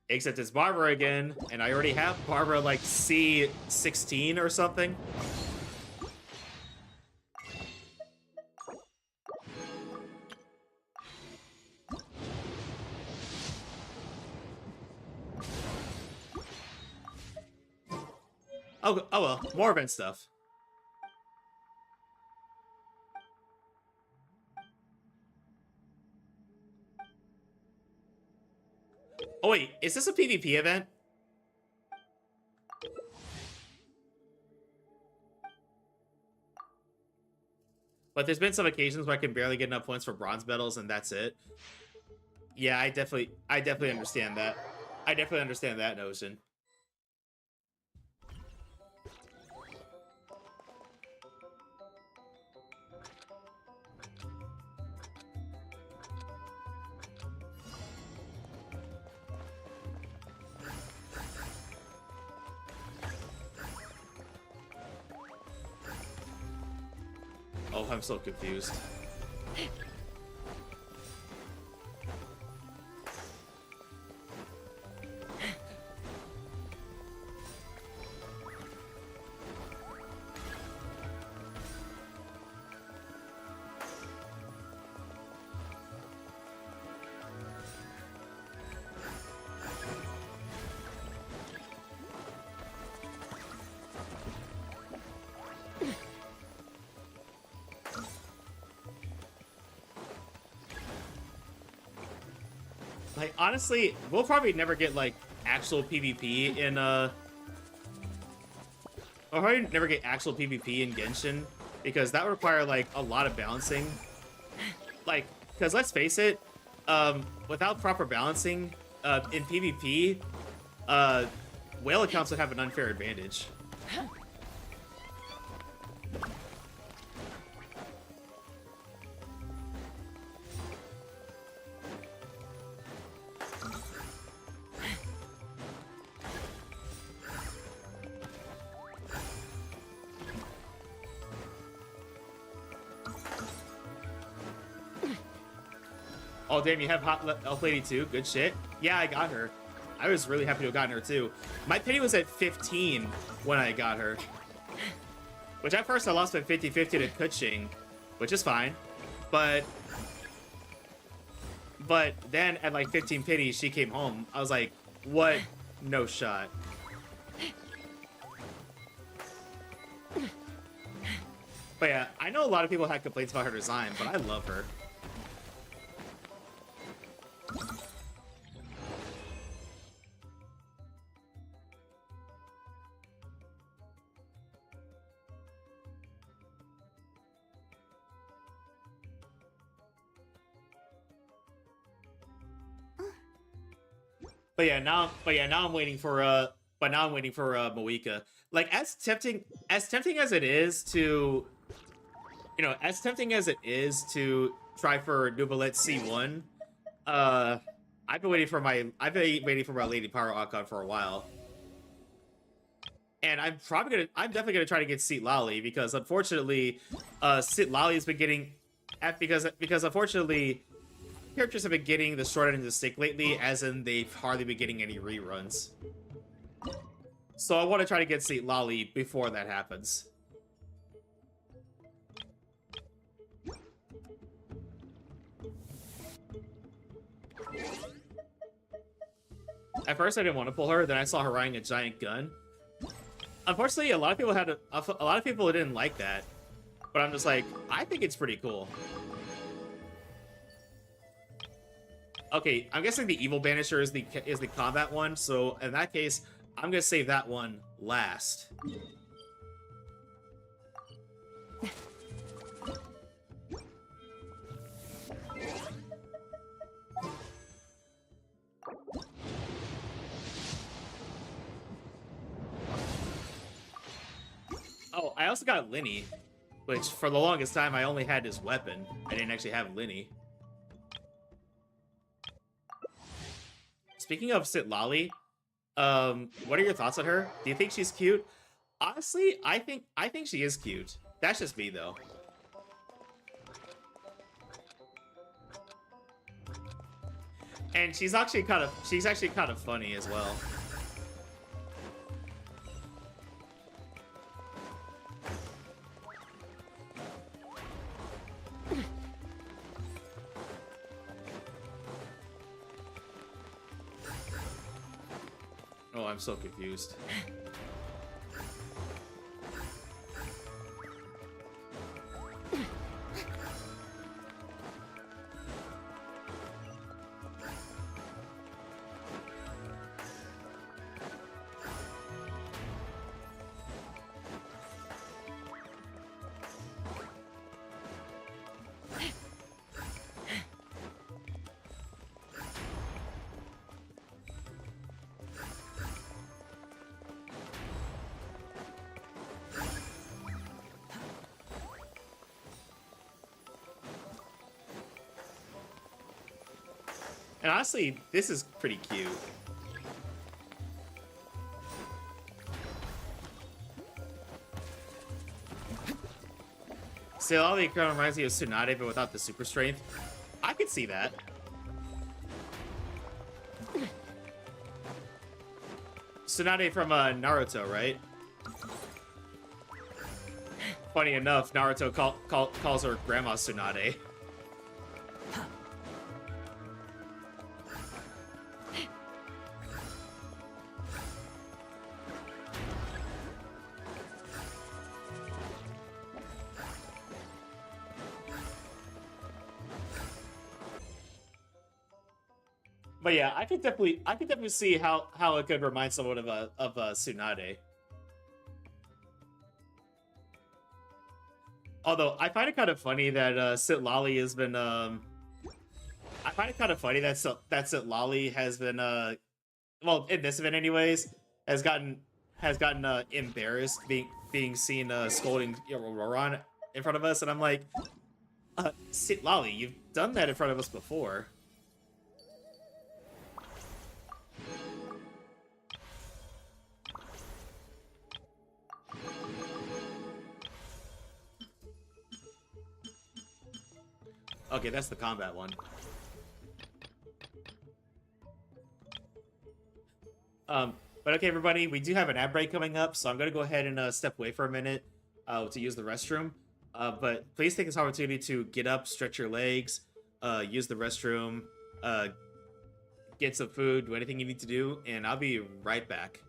Speaker 3: Except it's Barbara again, and I already have Barbara like C16 or something. Oh well, more event stuff. Oh wait, is this a PvP event? But there's been some occasions where I can barely get enough points for bronze medals and that's it. Yeah, I definitely understand that. I definitely understand that notion. Oh, I'm so confused. Like, honestly, we'll probably never get, like, actual PvP in, We'll probably never get actual PvP in Genshin, because that would require, like, a lot of balancing. Like, because let's face it, without proper balancing, in PvP, whale accounts would have an unfair advantage. Oh, damn, you have Hot Elf Lady too? Good shit. Yeah, I got her. I was really happy to have gotten her too. My pity was at 15 when I got her. Which at first I lost by 50-50 to Kuching, which is fine. But then at like 15 pity, she came home. I was like, what? No shot. But yeah, I know a lot of people had complaints about her design, but I love her. But now I'm waiting for Moika. Like, as tempting as it is to, you know, as tempting as it is to try for Nubalet C1, I've been waiting for my Lady Pyro Archon for a while. And I'm definitely gonna try to get Seat Lally, because unfortunately, Seat Lally has been getting, because unfortunately, characters have been getting the short end of the stick lately, as in they've hardly been getting any reruns. So I want to try to get Seat Lally before that happens. At first I didn't want to pull her, then I saw her riding a giant gun. Unfortunately, a lot of people didn't like that, but I'm just like, I think it's pretty cool. Okay, I'm guessing the Evil Banisher is the combat one, so in that case, I'm gonna save that one last. Oh, I also got Linny, which for the longest time I only had his weapon. I didn't actually have Linny. speaking of Sit Lolly, what are your thoughts on her? Do you think she's cute? Honestly, I think she is cute. That's just me though. And she's actually kind of funny as well. Oh, I'm so confused. And honestly, this is pretty cute. Still, all the kind of reminds me of Tsunade, but without the super strength. I could see that. Tsunade from Naruto, right? Funny enough, Naruto calls her Grandma Tsunade. But yeah, I could definitely see how it could remind someone of Tsunade. Although I find it kind of funny that Sit Lolly has been I find it kind of funny that Sit Lolly has been well, in this event anyways, has gotten embarrassed being seen scolding Roran in front of us, and I'm like, Sit Lolly, you've done that in front of us before. Okay, that's the combat one. But okay, everybody, we do have an ad break coming up, so I'm gonna go ahead and step away for a minute to use the restroom. But please take this opportunity to get up, stretch your legs, use the restroom, get some food, do anything you need to do, and I'll be right back.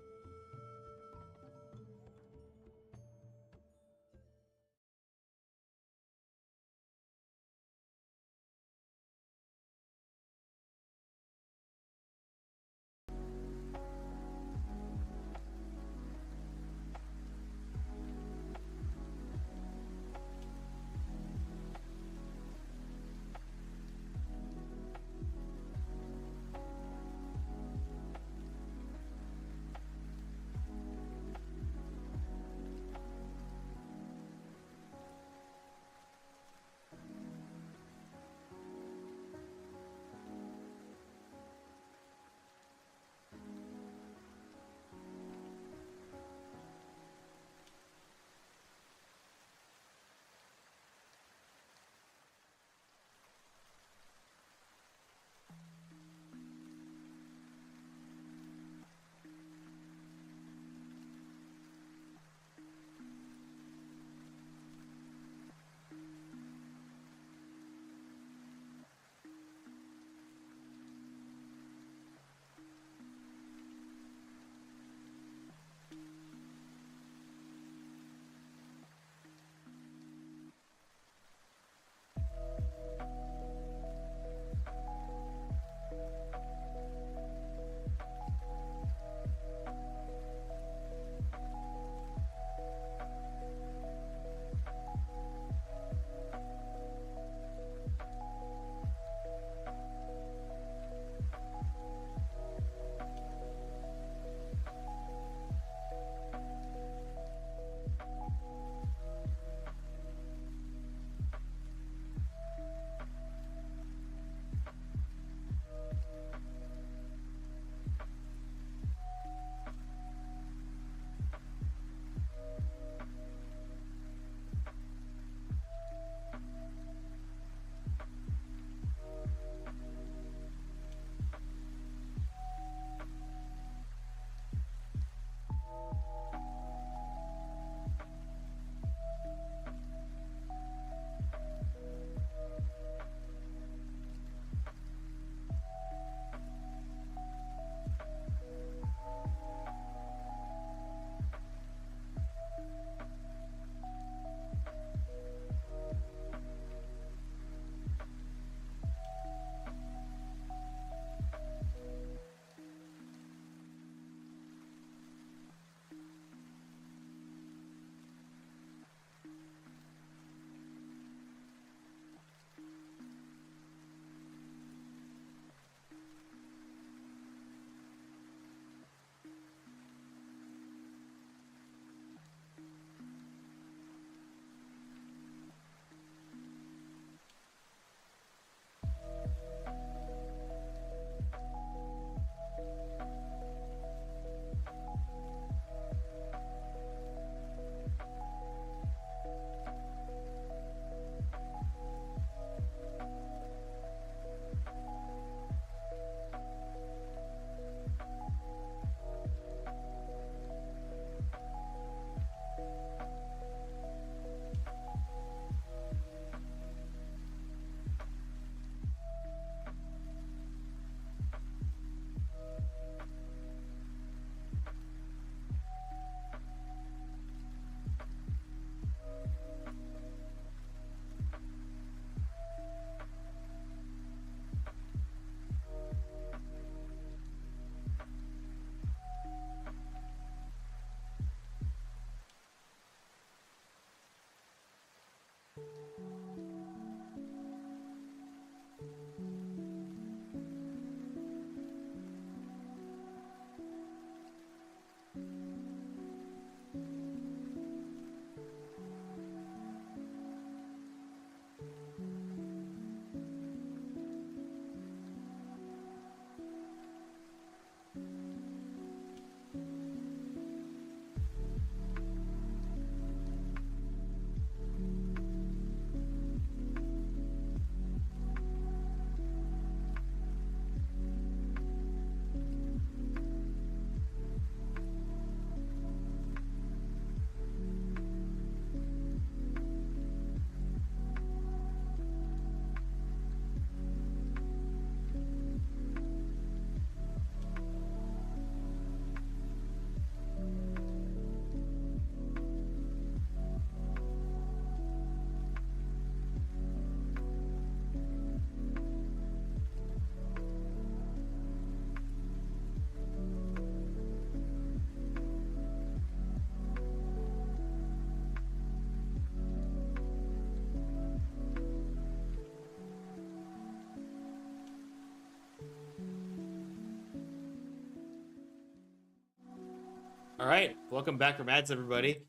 Speaker 3: All right, welcome back from ads, everybody.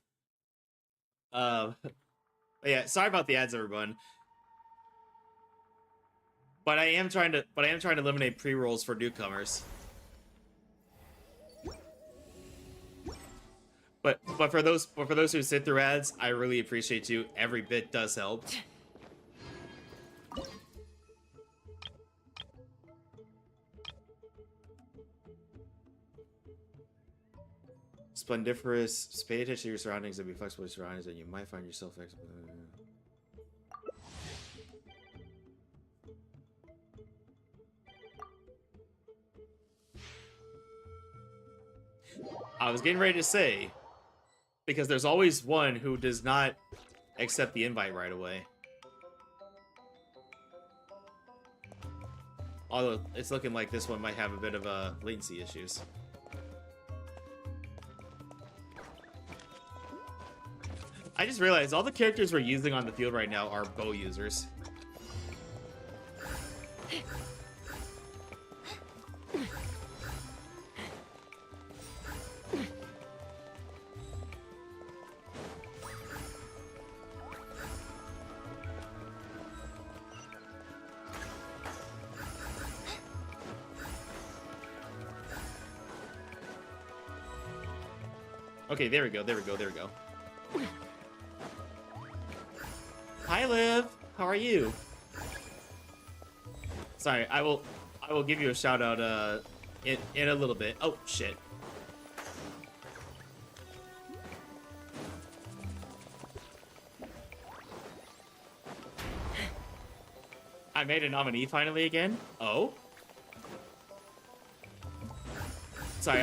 Speaker 3: Yeah, sorry about the ads, everyone. But I am trying to eliminate pre-rolls for newcomers. But for those who sit through ads, I really appreciate you. Every bit does help. Splendiferous, pay attention to your surroundings and be flexible with surroundings, and you might find yourself flexible. I was getting ready to say, because there's always one who does not accept the invite right away. Although it's looking like this one might have a bit of latency issues. I just realized all the characters we're using on the field right now are bow users. Okay, there we go, there we go, there we go. Hi, Liv. How are you? Sorry, I will give you a shout out in a little bit. Oh shit. I made a nominee finally again. Oh. Sorry,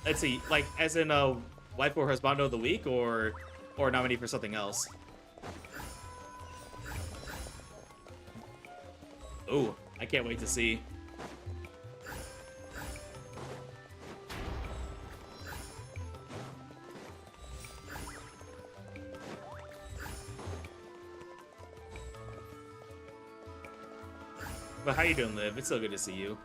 Speaker 3: let's see, like as in wife or husbando of the week, or nominee for something else. Ooh, I can't wait to see. But how you doing, Liv? It's so good to see you.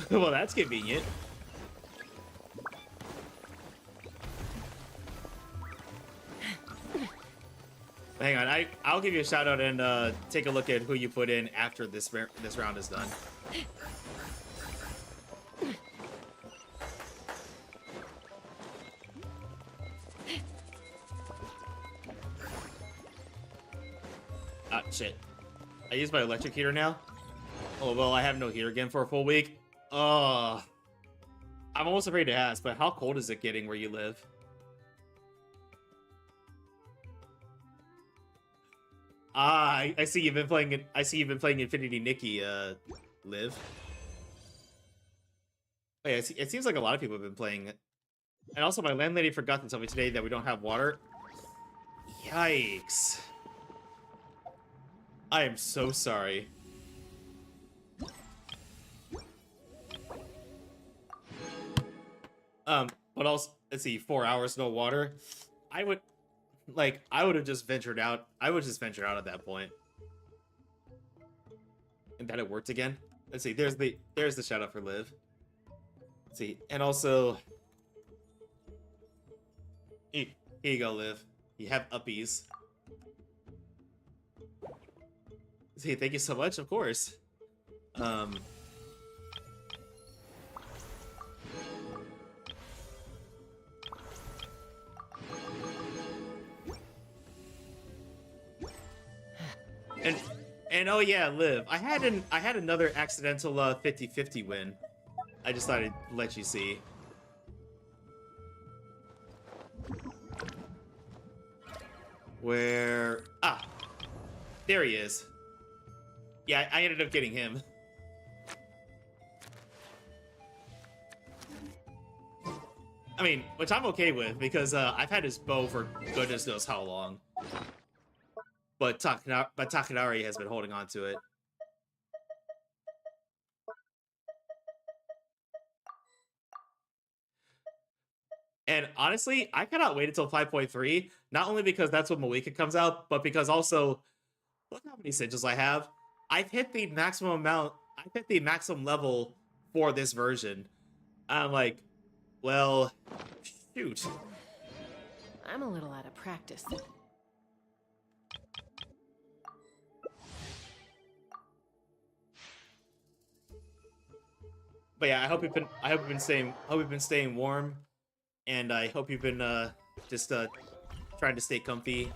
Speaker 3: Well, that's convenient. Hang on, I'll give you a shout out and take a look at who you put in after this round is done. Ah, shit. I use my electric heater now. Oh, well, I have no heater again for a full week. I'm almost afraid to ask, but how cold is it getting where you live? Ah, I see you've been playing it. I see you've been playing Infinity Nikki, Liv. Oh, yeah, it seems like a lot of people have been playing it. And also, my landlady forgot to tell me today that we don't have water. Yikes. I am so sorry. But also, let's see, 4 hours no water. I would have just ventured out. I would just venture out at that point. And that it worked again. Let's see, there's the shout out for Liv. Let's see, and also, here you go, Liv. You have uppies. Let's see, thank you so much, of course. And oh yeah, Liv, I had another accidental 50-50 win. I just thought I'd let you see. Where there he is. Yeah, I ended up getting him. I mean, which I'm okay with because I've had his bow for goodness knows how long. But Takanari has been holding on to it. And honestly, I cannot wait until 5.3, not only because that's when Malika comes out, but because also, look how many sigils I have. I've hit the maximum level for this version. I'm like, well, shoot.
Speaker 4: I'm a little out of practice.
Speaker 3: But yeah, I hope you've been staying warm, and I hope you've been just trying to stay comfy.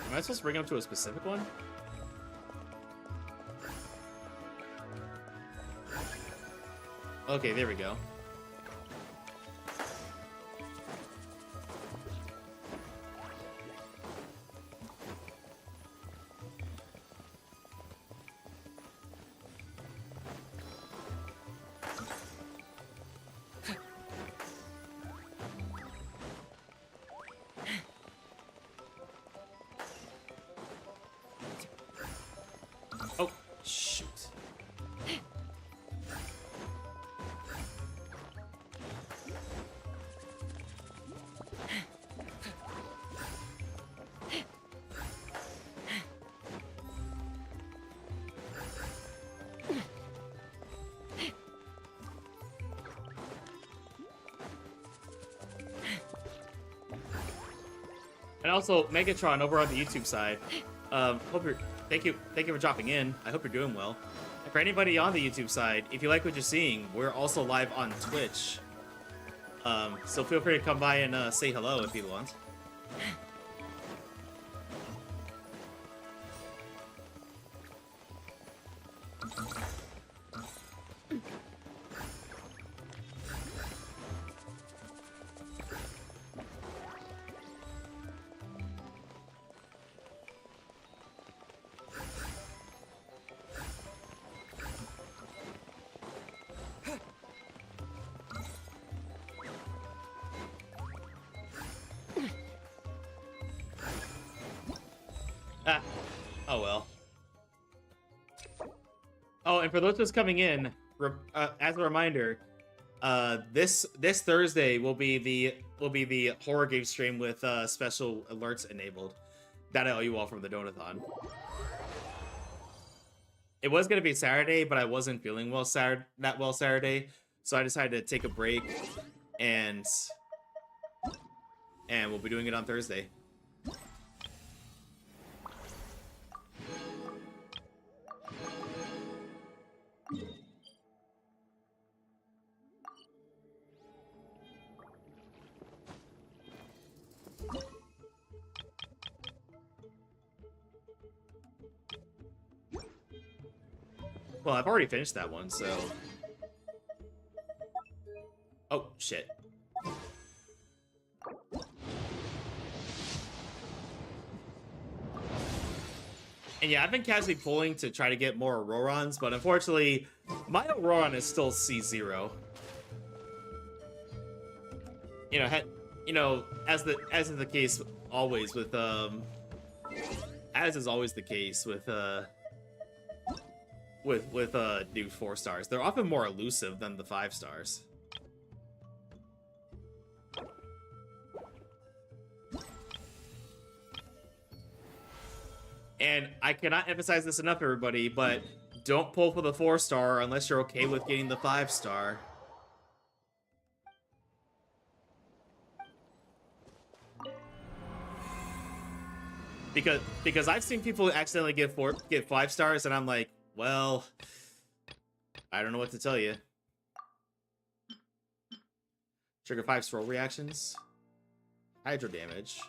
Speaker 3: Am I supposed to bring him to a specific one? Okay, there we go. Oh, shoot. And also, Megatron over on the YouTube side. Thank you for dropping in. I hope you're doing well. And for anybody on the YouTube side, if you like what you're seeing, we're also live on Twitch. So feel free to come by and say hello if you want. Ah, oh well. Oh, and for those just coming in, as a reminder, this Thursday will be the horror game stream with special alerts enabled. That I owe you all from the Donathon. It was gonna be Saturday, but I wasn't feeling that well Saturday, so I decided to take a break, and we'll be doing it on Thursday. Well, I've already finished that one, so... Oh, shit. And yeah, I've been casually pulling to try to get more Aurorons, but unfortunately, my Auroron is still C0. As is the case always with, as is always the case with new 4 stars. They're often more elusive than the 5 stars. And I cannot emphasize this enough, everybody, but don't pull for the 4 star unless you're okay with getting the 5 star. Because I've seen people accidentally get 5 stars, and I'm like, well, I don't know what to tell you. Trigger 5 scroll reactions. Hydro damage.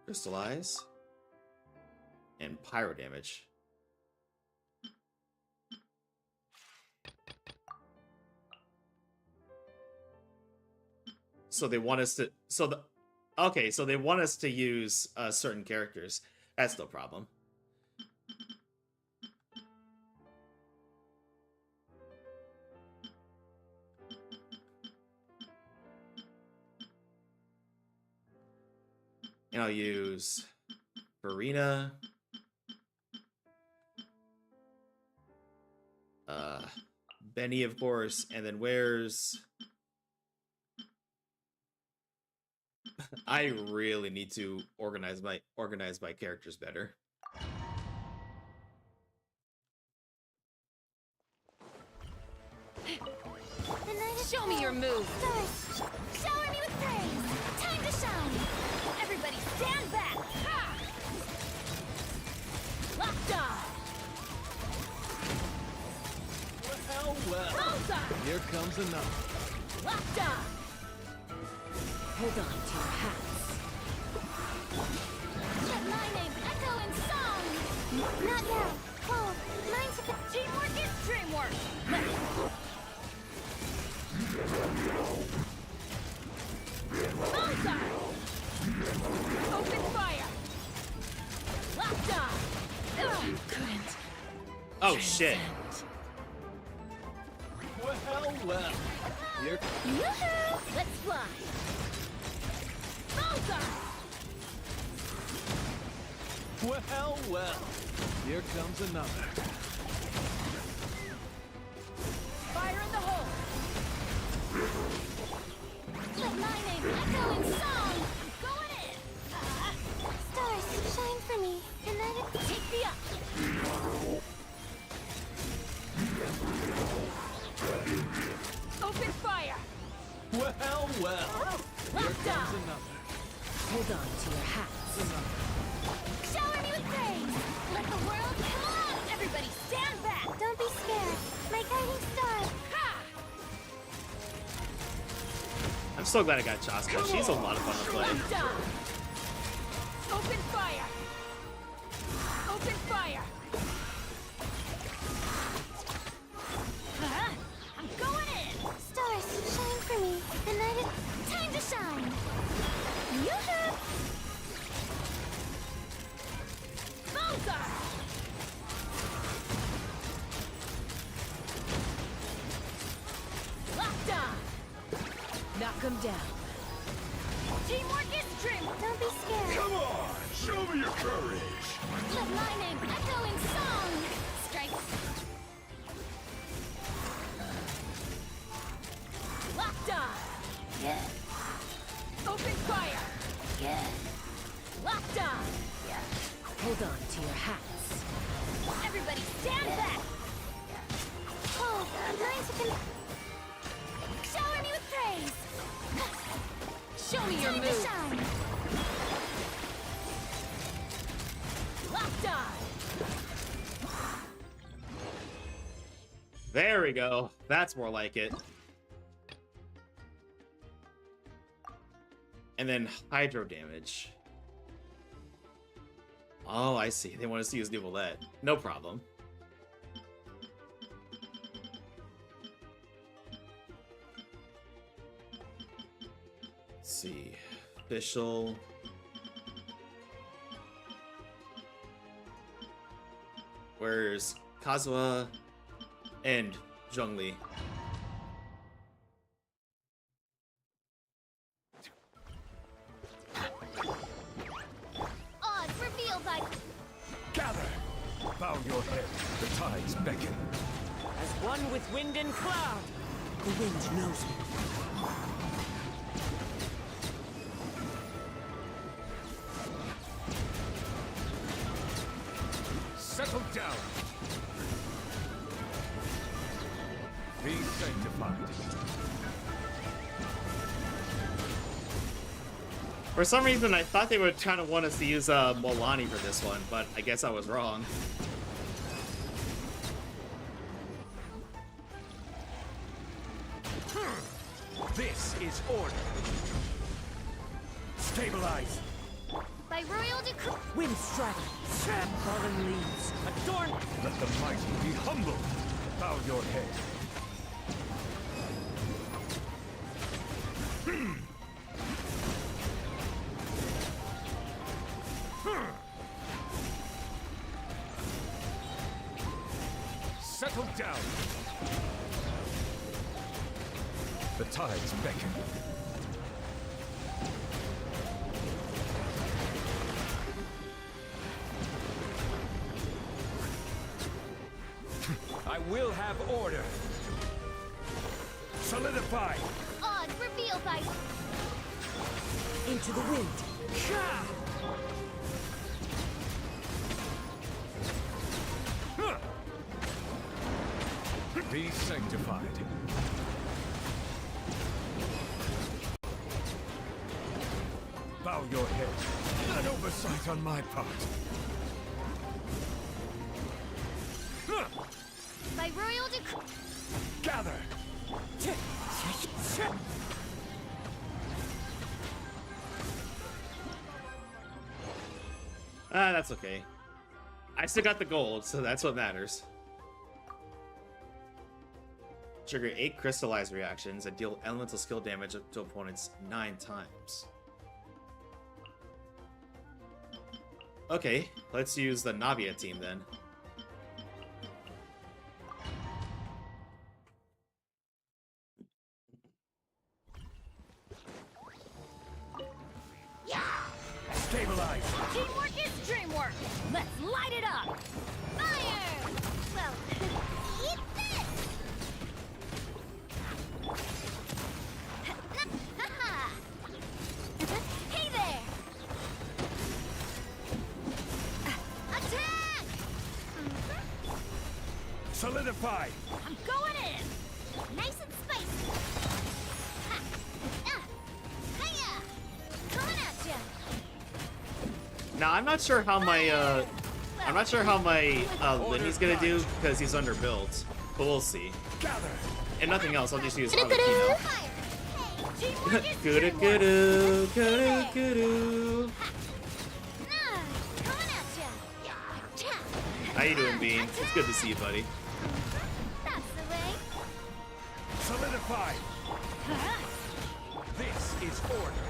Speaker 3: Crystallize. And pyro damage. so they want us to. Okay, so they want us to use certain characters. That's no problem. And I'll use Farina. Benny, of course, and then where's... I really need to organize my characters better.
Speaker 7: Show me your moves. Shower me with praise. Time to shine. Everybody stand back. Ha! Locked on.
Speaker 8: Well, here comes another.
Speaker 7: Locked on. Hold on to your hats. Let my name echo in song.
Speaker 6: Not yet. Hold. Mine's a bit...
Speaker 7: Teamwork is dreamwork. Bullseye! Open fire! Locked on! Couldn't.
Speaker 3: Oh shit!
Speaker 8: Well, here.
Speaker 7: Yoo-hoo! Let's fly! Bullseye!
Speaker 8: Well, here comes another.
Speaker 7: Fire in the hole! Let my name echo in song! I'm going in!
Speaker 6: Stars, shine for me. And then it...
Speaker 7: Take me up! Open fire!
Speaker 8: Well, here
Speaker 7: Locked
Speaker 8: comes
Speaker 7: on!
Speaker 8: another.
Speaker 7: Hold on to your hats. Shower me with praise! Let the world come on! Everybody stand back!
Speaker 6: Don't be scared. My guiding star.
Speaker 7: Ha!
Speaker 3: I'm so glad I got Chaska. She's a lot of fun to play.
Speaker 7: Locked on! Open fire! Open fire! I'm going in!
Speaker 6: Stars, shine for me. The night is...
Speaker 7: Time to shine! Yoo-hoo! Bullseye! Locked on! Knock him down. Teamwork is dream!
Speaker 6: Don't be scared.
Speaker 1: Come on, show me your courage.
Speaker 7: Let my name echo in song! Strike! Locked on!
Speaker 2: Yeah,
Speaker 7: Open fire!
Speaker 2: yeah,
Speaker 7: Locked on!
Speaker 2: yeah.
Speaker 7: Hold on to your hats. Everybody stand back!
Speaker 6: Hold. Mine's a bit...
Speaker 7: Shower me with praise! Show me your
Speaker 6: Time to
Speaker 7: moves!
Speaker 6: shine.
Speaker 7: Locked on!
Speaker 3: There we go. That's more like it. And then hydro damage. Oh, I see. They want us to use Nuvolette. No problem. Let's see. Official. Where's Kazuha and Zhongli?
Speaker 7: Odds revealed by...
Speaker 9: Gather! Bow your head. The tides beckon.
Speaker 10: As one with wind and cloud. The wind knows me.
Speaker 9: Settle down. Be sanctified.
Speaker 3: For some reason, I thought they would kind of want us to use Molani for this one, but I guess I was wrong.
Speaker 9: This is order. Stabilize.
Speaker 7: By royal decree...
Speaker 10: Wind strike. Sap fallen leaves. Adorn.
Speaker 9: Let the mighty be humble. Bow your head. Settle down. The tides beckon. I will have order. Solidify.
Speaker 6: Odd reveal fight.
Speaker 10: Into the wind.
Speaker 9: Be sanctified. Bow your head. An oversight on my part.
Speaker 6: By royal decree.
Speaker 9: Gather.
Speaker 3: That's okay. I still got the gold, so that's what matters. Trigger 8 crystallized reactions and deal elemental skill damage to opponents 9 times. Okay, let's use the Navia team then.
Speaker 9: Stabilize.
Speaker 6: Teamwork is dreamwork. Let's light it up. Fire! Well, eat this! Hey there! Attack!
Speaker 9: Solidify.
Speaker 6: I'm going in! Nice and spicy! Ha! Hiya! Coming at ya!
Speaker 3: Now I'm not sure how my Linny's gonna do because he's underbuilt, but we'll see.
Speaker 9: Gather.
Speaker 3: And nothing else, I'll just use
Speaker 6: Fire!
Speaker 3: other Kino.
Speaker 6: Hey, teamwork is
Speaker 3: Kudu
Speaker 6: dreamwork.
Speaker 3: kudu, kudu kudu.
Speaker 6: Coming at ya!
Speaker 3: How you doing, Bean? It's good to see you, buddy.
Speaker 6: That's the way.
Speaker 9: Solidify. This is order.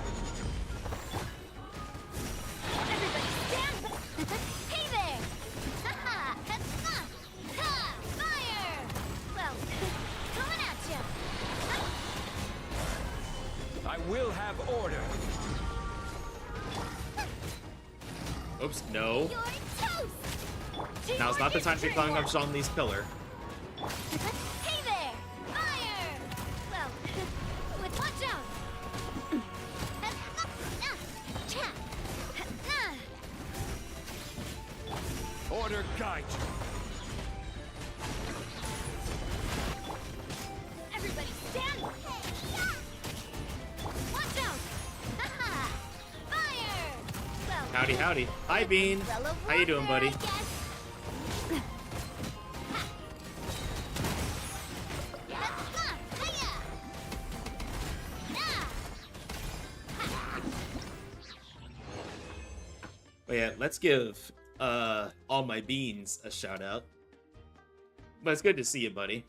Speaker 6: Everybody stand back. Hey there! Ha ha! Fire! Well, coming at ya.
Speaker 9: I will have order.
Speaker 3: Oops, no.
Speaker 6: You're toast!
Speaker 3: Now's not the time to be climbing up on Lee's pillar.
Speaker 6: Hey there! Fire! Well, with watch out!
Speaker 9: Order guide you.
Speaker 6: Everybody stand! Watch out! Fire! Well,
Speaker 3: Howdy, howdy. Hi, Bean. How you doing, buddy? But yeah, let's give all my beans a shout out. But it's good to see you, buddy.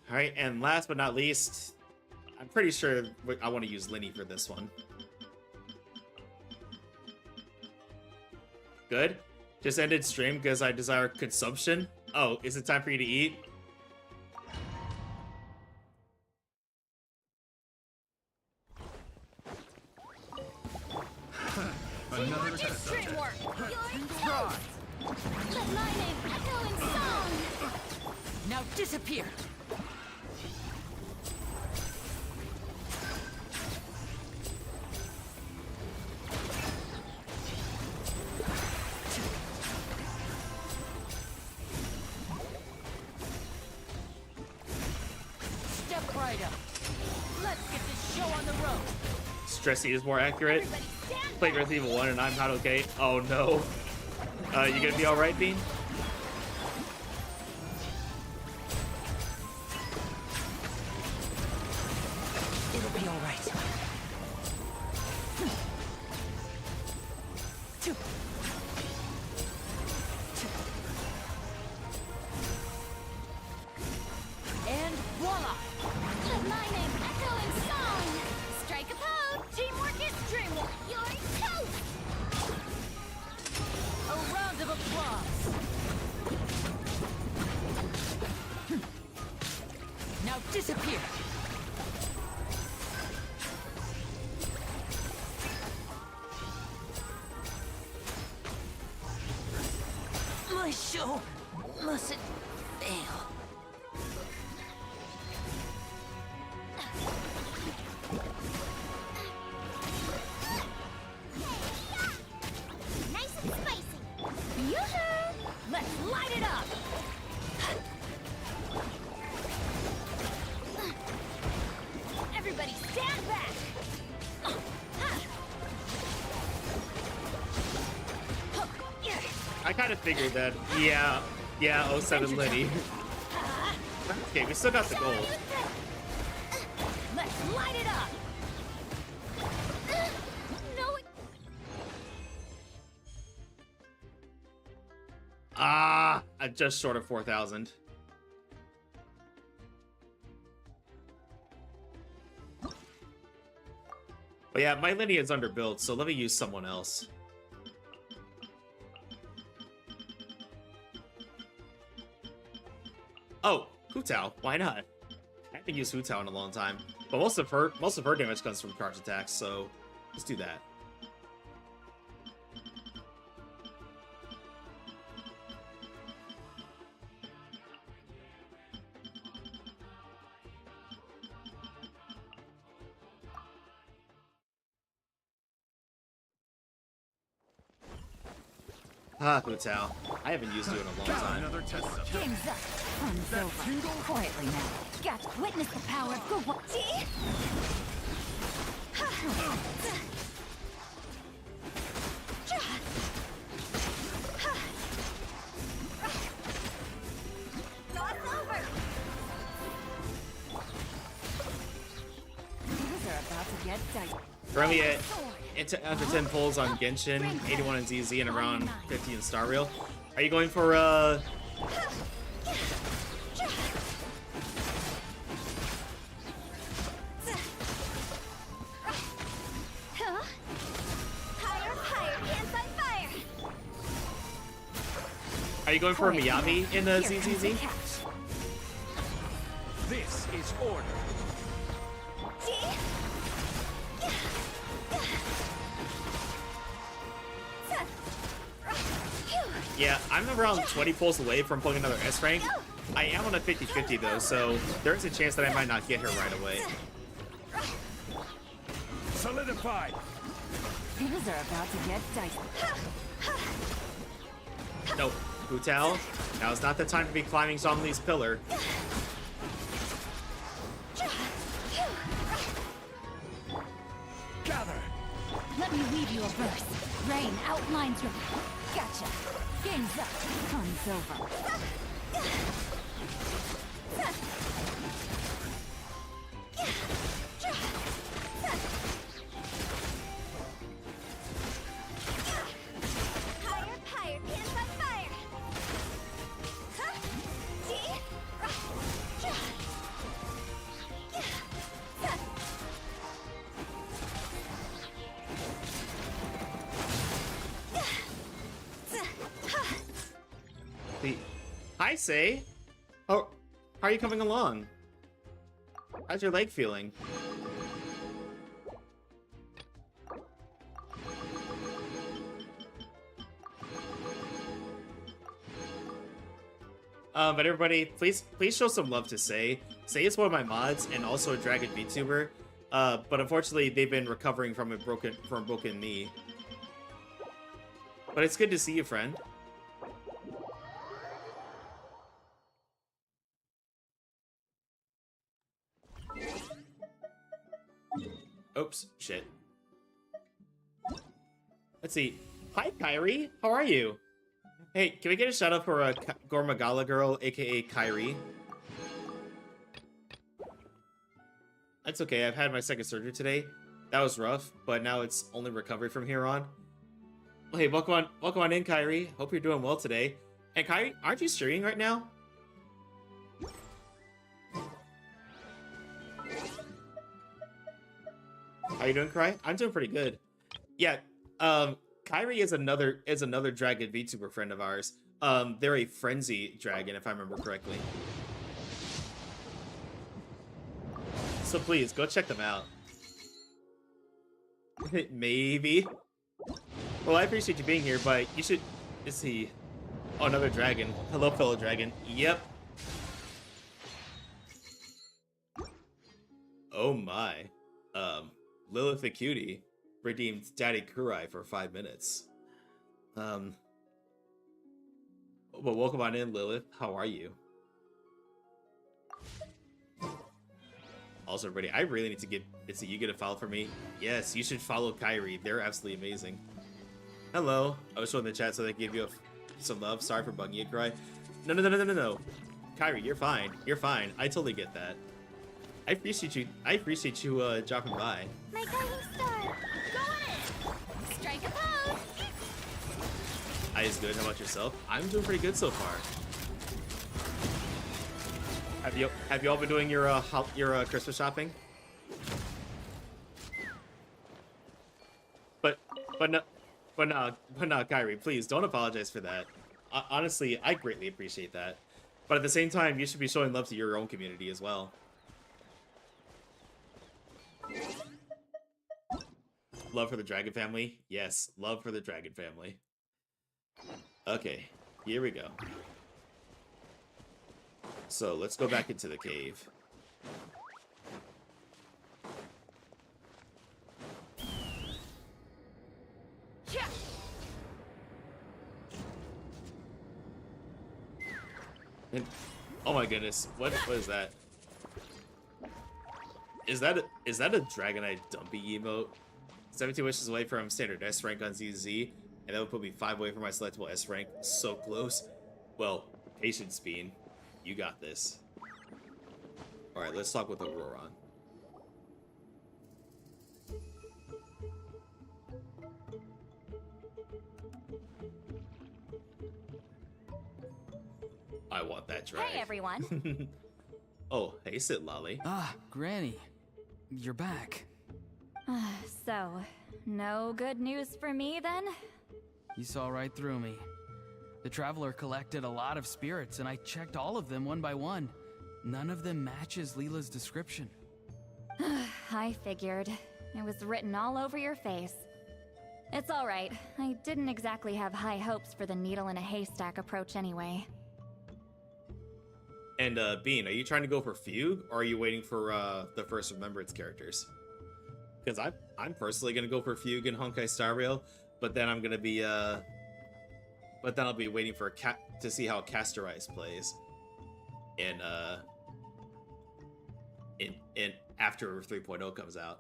Speaker 3: Alright, and last but not least, I'm pretty sure I want to use Linny for this one. Good. Just ended stream because I desire consumption. Oh, is it time for you to eat?
Speaker 9: Another test subject.
Speaker 6: let my name echo in song!
Speaker 10: Now disappear. Step right up. Let's get this show on the road.
Speaker 3: Stressy is more accurate.
Speaker 6: Everybody stand
Speaker 3: Played Resident Evil 1 and I'm not okay. Oh no. You gonna be alright, Bean?
Speaker 10: It'll be all right. And voila!
Speaker 6: Let my name echo in song! Strike a pose! Teamwork is dreamwork! You're toast!
Speaker 10: A round of applause.
Speaker 2: show mustn't fail.
Speaker 6: Nice and spicy.
Speaker 7: Yoo-hoo! Let's light it up! Everybody stand back!
Speaker 3: I kind of figured that. Yeah, 07 Liddy. Okay, we still got the gold.
Speaker 7: Let's light it up! No,
Speaker 3: I'm just short of 4,000. But yeah, my lineage is underbuilt, so let me use someone else. Oh, Hu Tao. Why not? I haven't used Hu Tao in a long time. But most of her damage comes from charge attacks, so let's do that. Ah, Hu Tao. I haven't used you in a long time.
Speaker 9: Another test subject.
Speaker 2: Game's up. Fun's over. Quietly now.
Speaker 7: Gotcha. Witness the power of good work. See?
Speaker 2: Things are about to get dicey.
Speaker 3: Currently at after 10 pulls on Genshin, 81 in ZZ, and around 50 in Star Rail. Are you going for Are you going for a Miyabi in the ZZZ?
Speaker 8: This is order.
Speaker 3: Yeah, I'm around 20 pulls away from pulling another S rank. I am on a 50-50 though, so there is a chance that I might not get her right away.
Speaker 9: Solidified.
Speaker 2: Things are about to get dicey.
Speaker 3: No, Hu Tao, now is not the time to be climbing Zhongli's pillar.
Speaker 9: Gather.
Speaker 7: Let me read you a verse. Rain outlines your... Gotcha. Game's up.
Speaker 2: Fun's over.
Speaker 6: Higher, pants on fire.
Speaker 3: Hi, Say. Oh, how are you coming along? How's your leg feeling? But everybody, please show some love to Say. Say is one of my mods and also a Dragon Vtuber. But unfortunately, they've been recovering from a broken knee. But it's good to see you, friend. Oops, shit. Let's see. Hi, Kyrie. How are you? Hey, can we get a shout out for Gormagala girl, aka Kyrie? That's okay. I've had my second surgery today. That was rough, but now it's only recovery from here on. Hey, welcome on in, Kyrie. Hope you're doing well today. And Kyrie, aren't you streaming right now? How you doing, Cry? I'm doing pretty good. Yeah, Kyrie is another Dragon VTuber friend of ours. They're a Frenzy Dragon, if I remember correctly. So please, go check them out. Maybe. Well, I appreciate you being here, but you should... Let's see. Oh, another dragon. Hello, fellow dragon. Yep. Oh my. Lilith the Cutie redeemed Daddy Kurai for 5 minutes. Well, welcome on in, Lilith. How are you? Also, everybody, I really need to get... you get a follow for me? Yes, you should follow Kyrie. They're absolutely amazing. Hello. I was showing the chat so they give you some love. Sorry for bugging you, Kurai. No. Kyrie, you're fine. You're fine. I totally get that. I appreciate you. Dropping by.
Speaker 6: My guiding star.
Speaker 7: Go on in! Strike a pose!
Speaker 3: I is good. How about yourself? I'm doing pretty good so far. Have you all been doing your Christmas shopping? But no, Kyrie, please don't apologize for that. Honestly, I greatly appreciate that. But at the same time, you should be showing love to your own community as well. Love for the dragon family? Yes, love for the dragon family. Okay, here we go. So let's go back into the cave. And, oh my goodness, what is that? Is that a Dragonite Dumpy emote? 17 wishes away from standard S rank on ZZ, and that would put me 5 away from my selectable S rank. So close. Well, patience, Bean. You got this. Alright, let's talk with Auroron. I want that drag.
Speaker 7: Hey, everyone.
Speaker 3: Oh, hey, Sit Lolly.
Speaker 5: Ah, Granny. You're back.
Speaker 7: So, no good news for me then?
Speaker 5: You saw right through me. The Traveler collected a lot of spirits, and I checked all of them one by one. None of them matches Leela's description.
Speaker 7: I figured. It was written all over your face. It's alright. I didn't exactly have high hopes for the needle in a haystack approach anyway.
Speaker 3: And, Bean, are you trying to go for Fugue, or are you waiting for, the first Remembrance characters? Because I'm personally gonna go for Fugue and Honkai Star Rail, but then I'm gonna be, but then I'll be waiting for to see how Castorize plays. And, in after 3.0 comes out.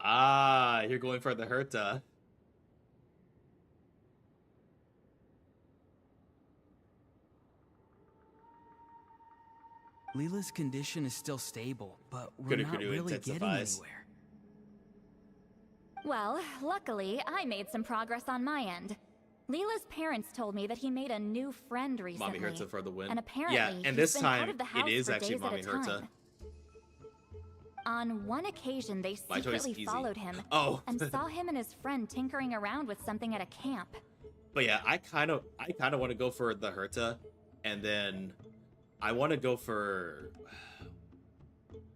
Speaker 3: Ah, you're going for the Herta.
Speaker 5: Leela's condition is still stable, but we're not really getting anywhere.
Speaker 7: Well, luckily, I made some progress on my end. Leela's parents told me that he made a new friend recently.
Speaker 3: Mommy Herta for the win.
Speaker 7: And apparently,
Speaker 3: yeah, and
Speaker 7: he's
Speaker 3: this
Speaker 7: been
Speaker 3: time
Speaker 7: out of the house
Speaker 3: it is
Speaker 7: for
Speaker 3: actually
Speaker 7: days
Speaker 3: Mommy
Speaker 7: at a time.
Speaker 3: Herta.
Speaker 7: On one occasion, they secretly followed him and saw him and his friend tinkering around with something at a camp.
Speaker 3: But yeah, I kind of want to go for the Herta, and then I want to go for,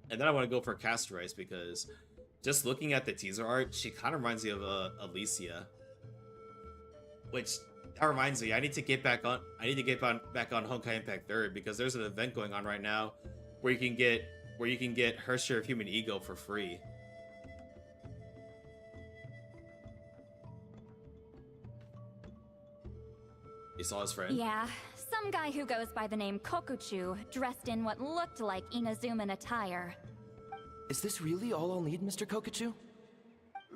Speaker 3: Castorize, because just looking at the teaser art, she kind of reminds me of Alicia. Which that reminds me, I need to get back on Honkai Impact 3rd, because there's an event going on right now where you can get her share of human ego for free. You saw his friend?
Speaker 7: Yeah, some guy who goes by the name Kokuchu, dressed in what looked like Inazuman attire.
Speaker 11: Is this really all I'll need, Mr. Kokuchu?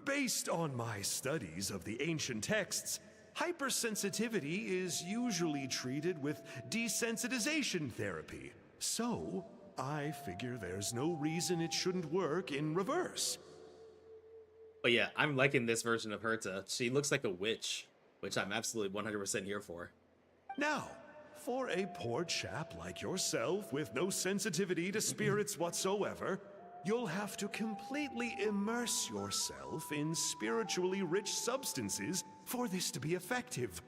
Speaker 9: Based on my studies of the ancient texts, hypersensitivity is usually treated with desensitization therapy. So, I figure there's no reason it shouldn't work in reverse.
Speaker 3: But yeah, I'm liking this version of Herta. She looks like a witch, which I'm absolutely 100% here for.
Speaker 9: Now, for a poor chap like yourself with no sensitivity to spirits whatsoever, you'll have to completely immerse yourself in spiritually rich substances for this to be effective.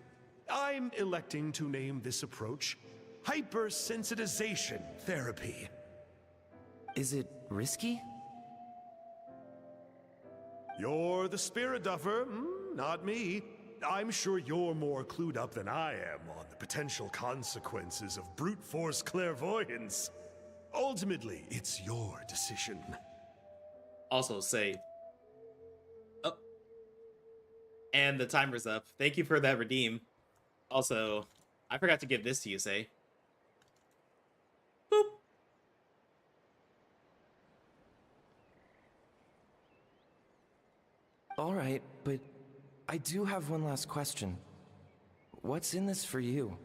Speaker 9: I'm electing to name this approach hypersensitization therapy.
Speaker 11: Is it risky?
Speaker 9: You're the spirit duffer, not me. I'm sure you're more clued up than I am on the potential consequences of brute force clairvoyance. Ultimately, it's your decision.
Speaker 3: Also save. Oh. And the timer's up. Thank you for that redeem. Also, I forgot to give this to you, Say. Boop.
Speaker 11: All right, but I do have one last question. What's in this for you?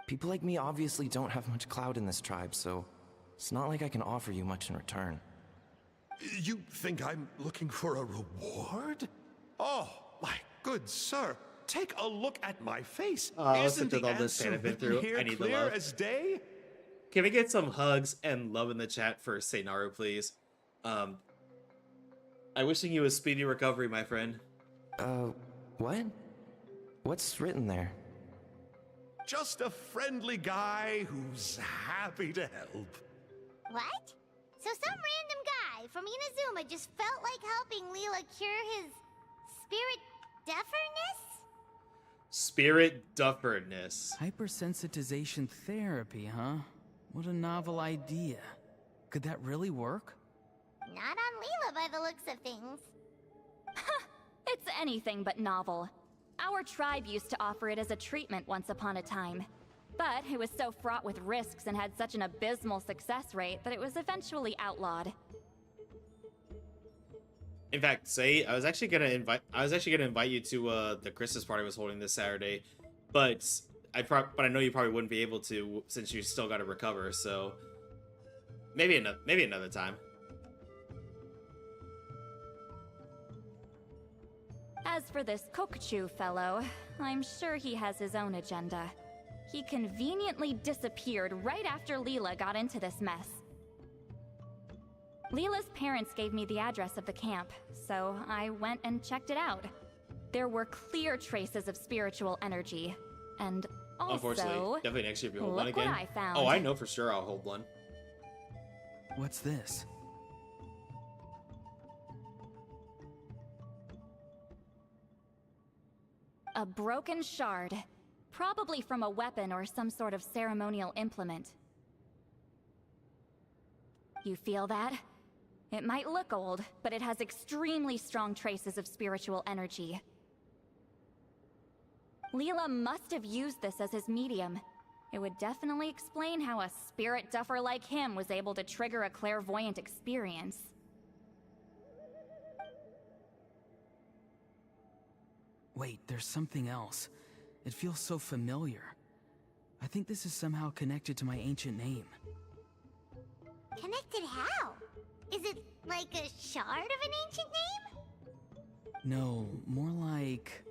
Speaker 11: People like me obviously don't have much clout in this tribe, so it's not like I can offer you much in return.
Speaker 9: You think I'm looking for a reward? Oh, my good sir, take a look at my face. Isn't the
Speaker 3: all this pain
Speaker 9: answer
Speaker 3: I've been through,
Speaker 9: here
Speaker 3: I need the
Speaker 9: clear
Speaker 3: love.
Speaker 9: as day?
Speaker 3: Can we get some hugs and love in the chat for Seinaru, please? I'm wishing you a speedy recovery, my friend.
Speaker 11: What? What's written there?
Speaker 9: Just a friendly guy who's happy to help.
Speaker 6: What? So some random guy from Inazuma just felt like helping Leela cure his spirit dufferness?
Speaker 3: Spirit dufferness.
Speaker 5: Hypersensitization therapy, huh? What a novel idea. Could that really work?
Speaker 6: Not on Leela by the looks of things.
Speaker 7: It's anything but novel. Our tribe used to offer it as a treatment once upon a time. But it was so fraught with risks and had such an abysmal success rate that it was eventually outlawed.
Speaker 3: In fact, Say, I was actually gonna invite you to the Christmas party I was holding this Saturday, but I know you probably wouldn't be able to since you still got to recover. So maybe another time.
Speaker 7: As for this Kokuchu fellow, I'm sure he has his own agenda. He conveniently disappeared right after Leela got into this mess. Leela's parents gave me the address of the camp, so I went and checked it out. There were clear traces of spiritual energy, and also...
Speaker 3: Unfortunately, definitely next year if you hold one
Speaker 7: look
Speaker 3: again.
Speaker 7: what I found.
Speaker 3: Oh, I know for sure I'll hold one.
Speaker 5: What's this?
Speaker 7: A broken shard. Probably from a weapon or some sort of ceremonial implement. You feel that? It might look old, but it has extremely strong traces of spiritual energy. Leela must have used this as his medium. It would definitely explain how a spirit duffer like him was able to trigger a clairvoyant experience.
Speaker 5: Wait, there's something else. It feels so familiar. I think this is somehow connected to my ancient name.
Speaker 6: Connected how? Is it like a shard of an ancient name?
Speaker 5: No, more like...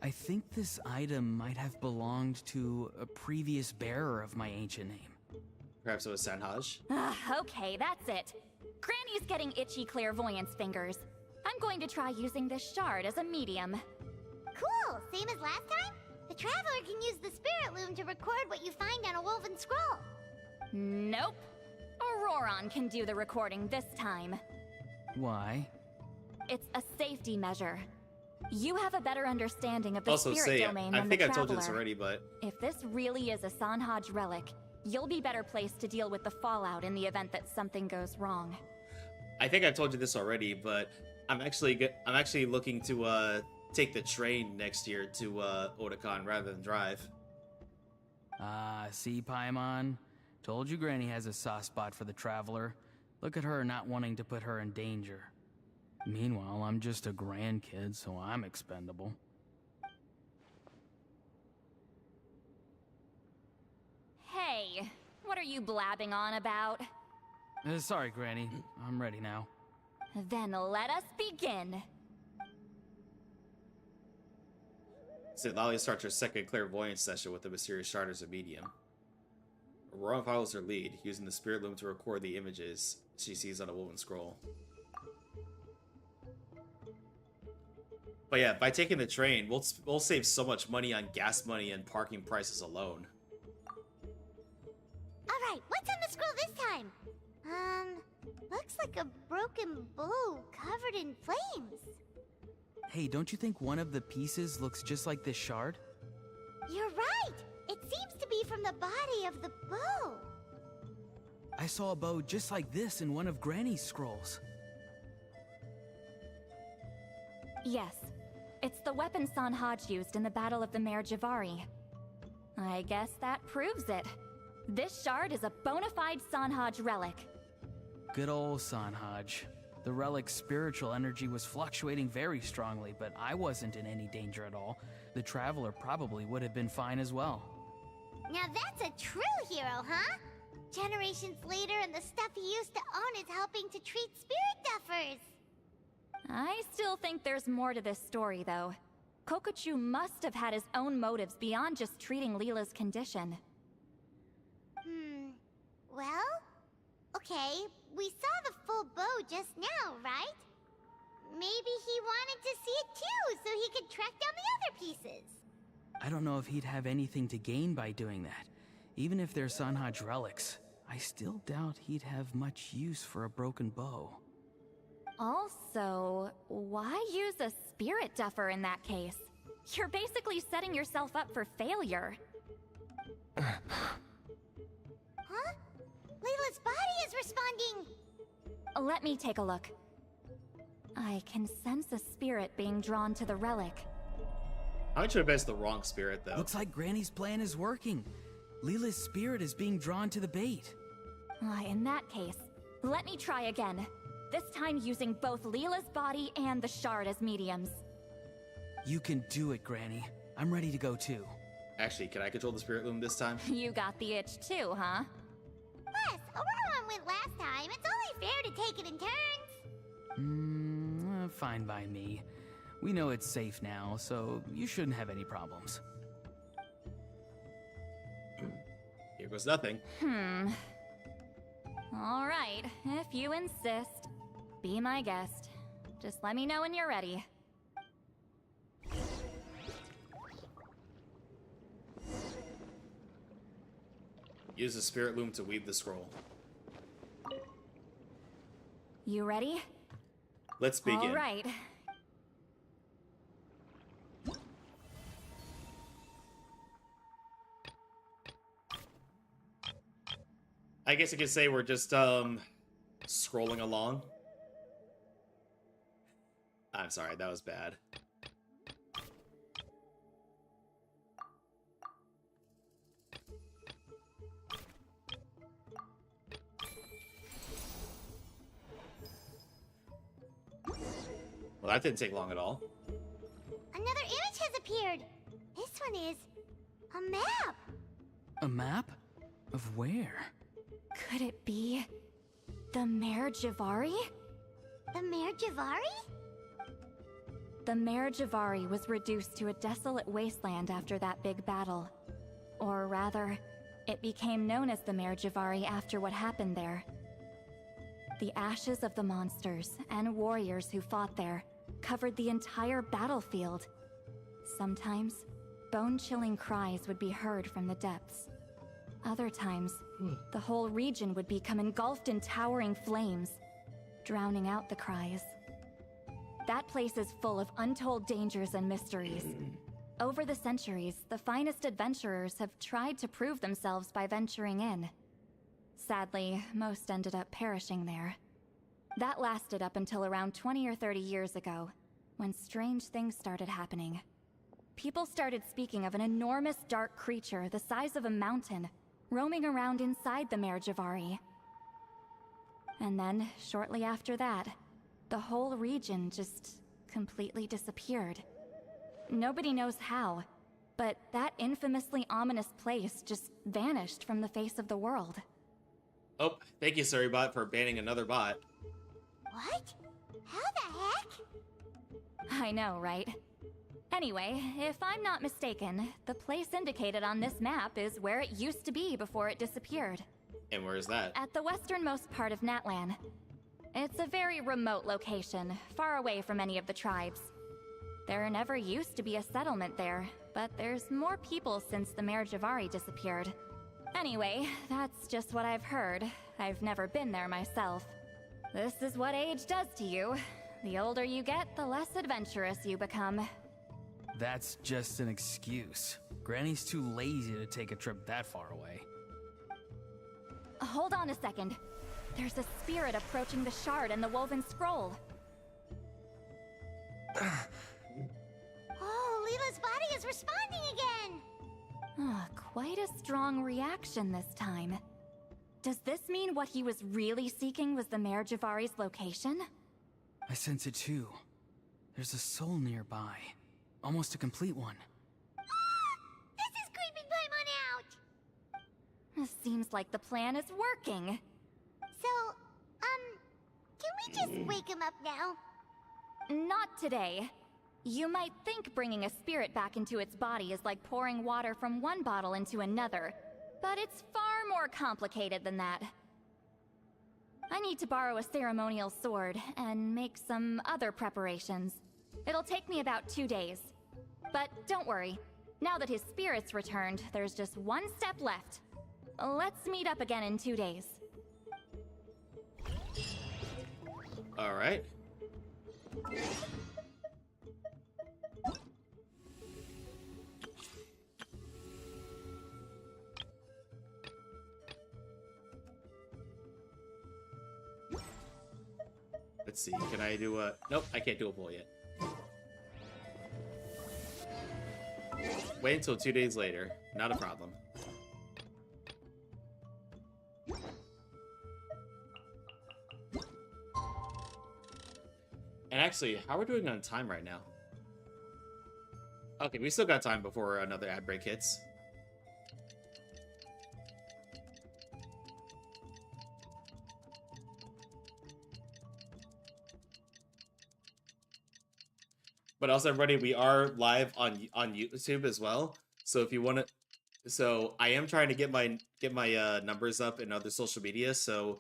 Speaker 5: I think this item might have belonged to a previous bearer of my ancient name.
Speaker 3: Perhaps it was Sanhaj.
Speaker 7: Okay, that's it. Granny's getting itchy clairvoyance fingers. I'm going to try using this shard as a medium.
Speaker 6: Cool, same as last time? The Traveler can use the Spirit Loom to record what you find on a woven scroll.
Speaker 7: Nope. Auroron can do the recording this time.
Speaker 5: Why?
Speaker 7: It's a safety measure. You have a better understanding of the
Speaker 3: Also,
Speaker 7: spirit
Speaker 3: Say,
Speaker 7: domain
Speaker 3: I
Speaker 7: than
Speaker 3: think
Speaker 7: the
Speaker 3: I've told you this
Speaker 7: Traveler.
Speaker 3: already, but
Speaker 7: If this really is a Sanhaj relic, you'll be better placed to deal with the fallout in the event that something goes wrong.
Speaker 3: I think I've told you this already, but I'm actually looking to take the train next year to Otakon rather than drive.
Speaker 5: See, Paimon? Told you Granny has a soft spot for the Traveler. Look at her not wanting to put her in danger. Meanwhile, I'm just a grandkid, so I'm expendable.
Speaker 7: Hey, what are you blabbing on about?
Speaker 5: Sorry, Granny. I'm ready now.
Speaker 7: Then let us begin.
Speaker 3: Lally starts her second clairvoyance session with the mysterious shard as a medium. Aurora follows her lead, using the spirit loom to record the images she sees on a woven scroll. But yeah, by taking the train, we'll save so much money on gas money and parking prices alone.
Speaker 6: Alright, what's on the scroll this time? Looks like a broken bow covered in flames.
Speaker 5: Hey, don't you think one of the pieces looks just like this shard?
Speaker 6: You're right! It seems to be from the body of the bow.
Speaker 5: I saw a bow just like this in one of Granny's scrolls.
Speaker 7: Yes, it's the weapon Sanhaj used in the Battle of the Mare Javari. I guess that proves it. This shard is a bona fide Sanhaj relic.
Speaker 5: Good old Sanhaj. The relic's spiritual energy was fluctuating very strongly, but I wasn't in any danger at all. The Traveler probably would have been fine as well.
Speaker 6: Now that's a true hero, huh? Generations later and the stuff he used to own is helping to treat spirit duffers.
Speaker 7: I still think there's more to this story, though. Kokochu must have had his own motives beyond just treating Leela's condition.
Speaker 6: Well? Okay, we saw the full bow just now, right? Maybe he wanted to see it too, so he could track down the other pieces.
Speaker 5: I don't know if he'd have anything to gain by doing that. Even if they're Sanhaj relics, I still doubt he'd have much use for a broken bow.
Speaker 7: Also, why use a spirit duffer in that case? You're basically setting yourself up for failure.
Speaker 6: Huh? Leela's body is responding!
Speaker 7: Let me take a look. I can sense a spirit being drawn to the relic.
Speaker 3: I should have bet it's the wrong spirit, though.
Speaker 5: Looks like Granny's plan is working. Leela's spirit is being drawn to the bait.
Speaker 7: In that case, let me try again. This time using both Leela's body and the shard as mediums.
Speaker 5: You can do it, Granny. I'm ready to go too.
Speaker 3: Actually, can I control the spirit loom this time?
Speaker 7: You got the itch too, huh?
Speaker 6: Plus, Auroran went last time. It's only fair to take it in turns.
Speaker 5: Fine by me. We know it's safe now, so you shouldn't have any problems.
Speaker 3: Here goes nothing.
Speaker 7: Alright, if you insist. Be my guest. Just let me know when you're ready.
Speaker 3: Use the spirit loom to weave the scroll.
Speaker 7: You ready?
Speaker 3: Let's begin.
Speaker 7: Alright.
Speaker 3: I guess you could say we're just, scrolling along. I'm sorry, that was bad. Well, that didn't take long at all.
Speaker 6: Another image has appeared. This one is a map.
Speaker 5: A map? Of where?
Speaker 7: Could it be the Mare Javari?
Speaker 6: The Mare Javari?
Speaker 7: The Mare Javari was reduced to a desolate wasteland after that big battle. Or rather, it became known as the Mare Javari after what happened there. The ashes of the monsters and warriors who fought there covered the entire battlefield. Sometimes, bone-chilling cries would be heard from the depths. Other times, the whole region would become engulfed in towering flames, drowning out the cries. That place is full of untold dangers and mysteries. Over the centuries, the finest adventurers have tried to prove themselves by venturing in. Sadly, most ended up perishing there. That lasted up until around 20 or 30 years ago, when strange things started happening. People started speaking of an enormous dark creature the size of a mountain, roaming around inside the Mare Javari. And then, shortly after that, the whole region just completely disappeared. Nobody knows how, but that infamously ominous place just vanished from the face of the world.
Speaker 3: Oh, thank you, Surrybot, for banning another bot.
Speaker 6: What? How the heck?
Speaker 7: I know, right? Anyway, if I'm not mistaken, the place indicated on this map is where it used to be before it disappeared.
Speaker 3: And where is that?
Speaker 7: At the westernmost part of Natlan. It's a very remote location, far away from any of the tribes. There never used to be a settlement there, but there's more people since the Mare Javari disappeared. Anyway, that's just what I've heard. I've never been there myself. This is what age does to you. The older you get, the less adventurous you become.
Speaker 5: That's just an excuse. Granny's too lazy to take a trip that far away.
Speaker 7: Hold on a second. There's a spirit approaching the shard and the woven scroll.
Speaker 6: Oh, Leela's body is responding again!
Speaker 7: Quite a strong reaction this time. Does this mean what he was really seeking was the Mare Javari's location?
Speaker 5: I sense it too. There's a soul nearby. Almost a complete one.
Speaker 6: This is creeping Paimon out!
Speaker 7: Seems like the plan is working.
Speaker 6: So, can we just wake him up now?
Speaker 7: Not today. You might think bringing a spirit back into its body is like pouring water from one bottle into another, but it's far more complicated than that. I need to borrow a ceremonial sword and make some other preparations. It'll take me about 2 days. But don't worry, now that his spirit's returned, there's just one step left. Let's meet up again in 2 days.
Speaker 3: Alright. Let's see, can I do a... Nope, I can't do a pull yet. Wait until 2 days later. Not a problem. And actually, how are we doing on time right now? Okay, we still got time before another ad break hits. But also, everybody, we are live on YouTube as well. So if you want to, I am trying to get my numbers up in other social media. So,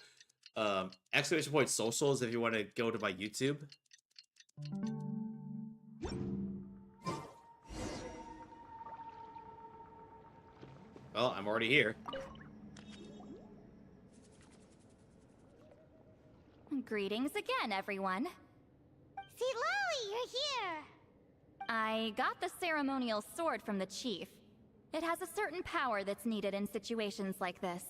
Speaker 3: exclamation point socials if you want to go to my YouTube. Well, I'm already here.
Speaker 7: Greetings again, everyone.
Speaker 6: See, Lolly, you're here!
Speaker 7: I got the ceremonial sword from the chief. It has a certain power that's needed in situations like this.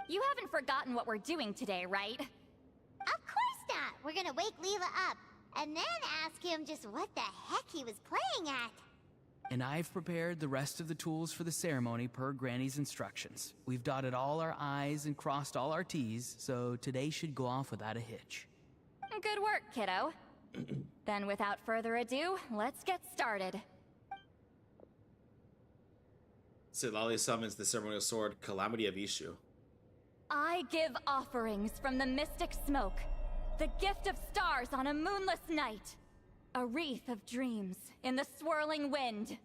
Speaker 7: You haven't forgotten what we're doing today, right?
Speaker 6: Of course not! We're gonna wake Leela up, and then ask him just what the heck he was playing at.
Speaker 5: And I've prepared the rest of the tools for the ceremony per Granny's instructions. We've dotted all our I's and crossed all our T's, so today should go off without a hitch.
Speaker 7: Good work, kiddo. Then without further ado, let's get started.
Speaker 3: Sitlali summons the ceremonial sword, Calamity of Ishu.
Speaker 7: I give offerings from the mystic smoke, the gift of stars on a moonless night, a wreath of dreams in the swirling wind.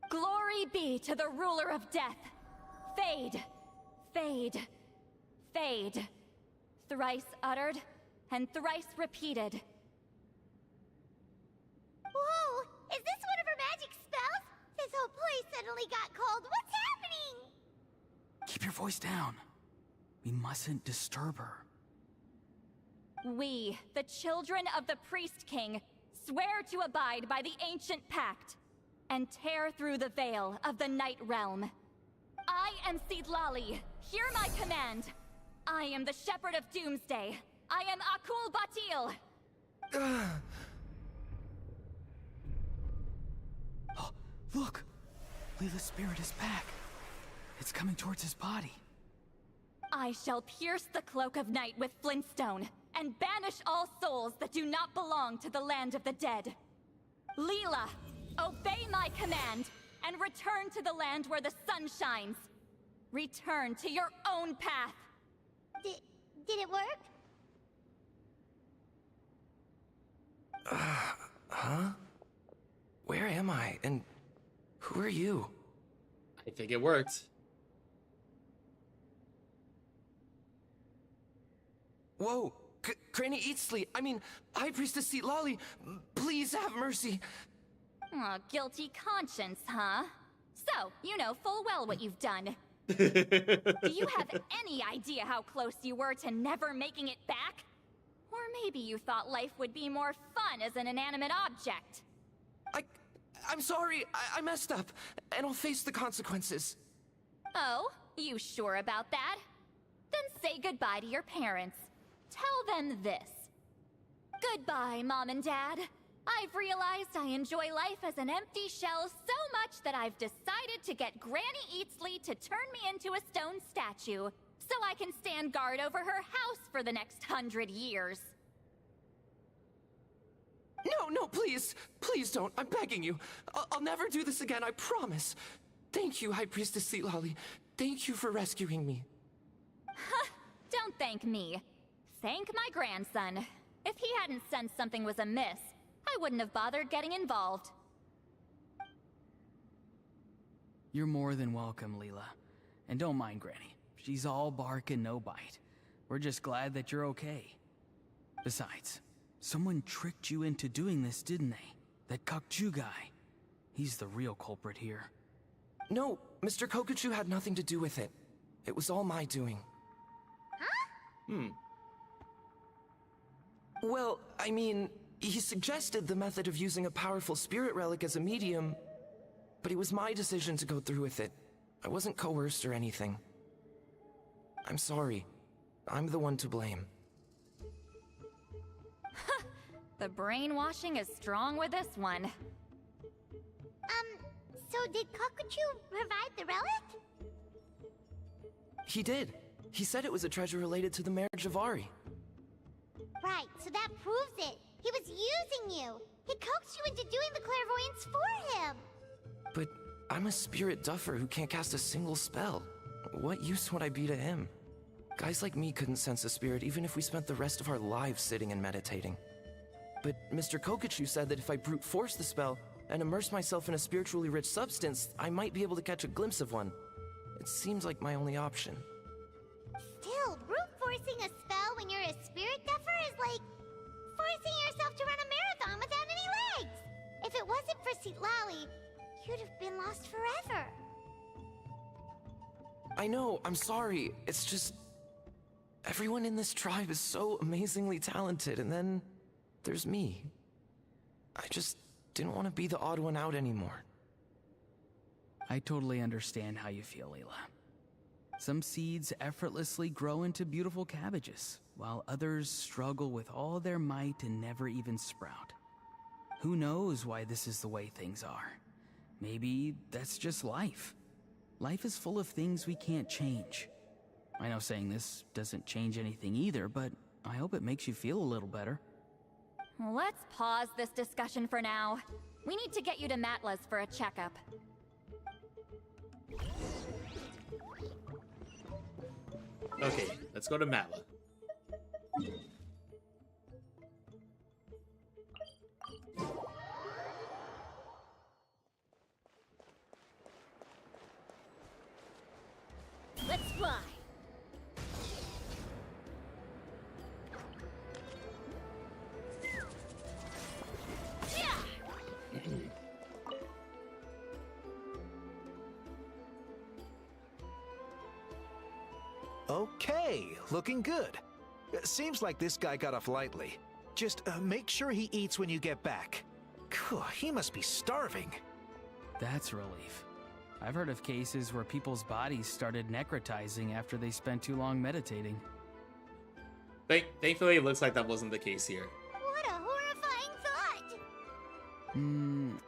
Speaker 7: Glory be to the ruler of death. Fade, fade, fade. Thrice uttered and thrice repeated.
Speaker 6: Whoa! Is this one of her magic spells? This whole place suddenly got cold. What's happening?
Speaker 5: Keep your voice down. We mustn't disturb her.
Speaker 7: We, the children of the Priest King, swear to abide by the ancient pact and tear through the veil of the Night Realm. I am Sitlali. Hear my command. I am the Shepherd of Doomsday. I am Akul Batil.
Speaker 5: Oh, look! Leela's spirit is back. It's coming towards his body.
Speaker 7: I shall pierce the cloak of night with flintstone and banish all souls that do not belong to the land of the dead. Leela, obey my command and return to the land where the sun shines. Return to your own path.
Speaker 6: Did it work?
Speaker 11: Huh? Where am I? And who are you?
Speaker 3: I think it worked.
Speaker 11: Whoa! Granny Eatsley! I mean, High Priestess Sitlali! Please have mercy!
Speaker 7: Oh, guilty conscience, huh? So, you know full well what you've done. Do you have any idea how close you were to never making it back? Or maybe you thought life would be more fun as an inanimate object.
Speaker 11: I'm sorry, I messed up, and I'll face the consequences.
Speaker 7: Oh, you sure about that? Then say goodbye to your parents. Tell them this. Goodbye, Mom and Dad. I've realized I enjoy life as an empty shell so much that I've decided to get Granny Eatsley to turn me into a stone statue, so I can stand guard over her house for the next 100 years.
Speaker 11: No, please. Please don't. I'm begging you. I'll never do this again, I promise. Thank you, High Priestess Seatlolly. Thank you for rescuing me.
Speaker 7: Don't thank me. Thank my grandson. If he hadn't sensed something was amiss, I wouldn't have bothered getting involved.
Speaker 5: You're more than welcome, Leela. And don't mind Granny. She's all bark and no bite. We're just glad that you're okay. Besides, someone tricked you into doing this, didn't they? That Kokju guy. He's the real culprit here.
Speaker 11: No, Mr. Kokuchu had nothing to do with it. It was all my doing.
Speaker 3: Hmm.
Speaker 11: Well, I mean, he suggested the method of using a powerful spirit relic as a medium, but it was my decision to go through with it. I wasn't coerced or anything. I'm sorry. I'm the one to blame.
Speaker 7: The brainwashing is strong with this one.
Speaker 6: So did Kokuchu provide the relic?
Speaker 11: He did. He said it was a treasure related to the marriage of Ari.
Speaker 6: Right, so that proves it. He was using you. He coaxed you into doing the clairvoyance for him.
Speaker 11: But I'm a spirit duffer who can't cast a single spell. What use would I be to him? Guys like me couldn't sense a spirit even if we spent the rest of our lives sitting and meditating. But Mr. Kokuchu said that if I brute force the spell and immerse myself in a spiritually rich substance, I might be able to catch a glimpse of one. It seems like my only option.
Speaker 6: Still, brute forcing a spell when you're a spirit duffer is like forcing yourself to run a marathon without any legs. If it wasn't for Seatlolly, you'd have been lost forever.
Speaker 11: I know, I'm sorry. It's just... everyone in this tribe is so amazingly talented, and then there's me. I just didn't want to be the odd one out anymore.
Speaker 5: I totally understand how you feel, Leela. Some seeds effortlessly grow into beautiful cabbages, while others struggle with all their might and never even sprout. Who knows why this is the way things are? Maybe that's just life. Life is full of things we can't change. I know saying this doesn't change anything either, but I hope it makes you feel a little better.
Speaker 7: Let's pause this discussion for now. We need to get you to Matla's for a checkup.
Speaker 3: Okay, let's go to Matla.
Speaker 4: Let's fly.
Speaker 12: Okay, looking good. Seems like this guy got off lightly. Just make sure he eats when you get back. He must be starving.
Speaker 5: That's relief. I've heard of cases where people's bodies started necrotizing after they spent too long meditating.
Speaker 3: Thankfully, it looks like that wasn't the case here.
Speaker 6: What a horrifying thought!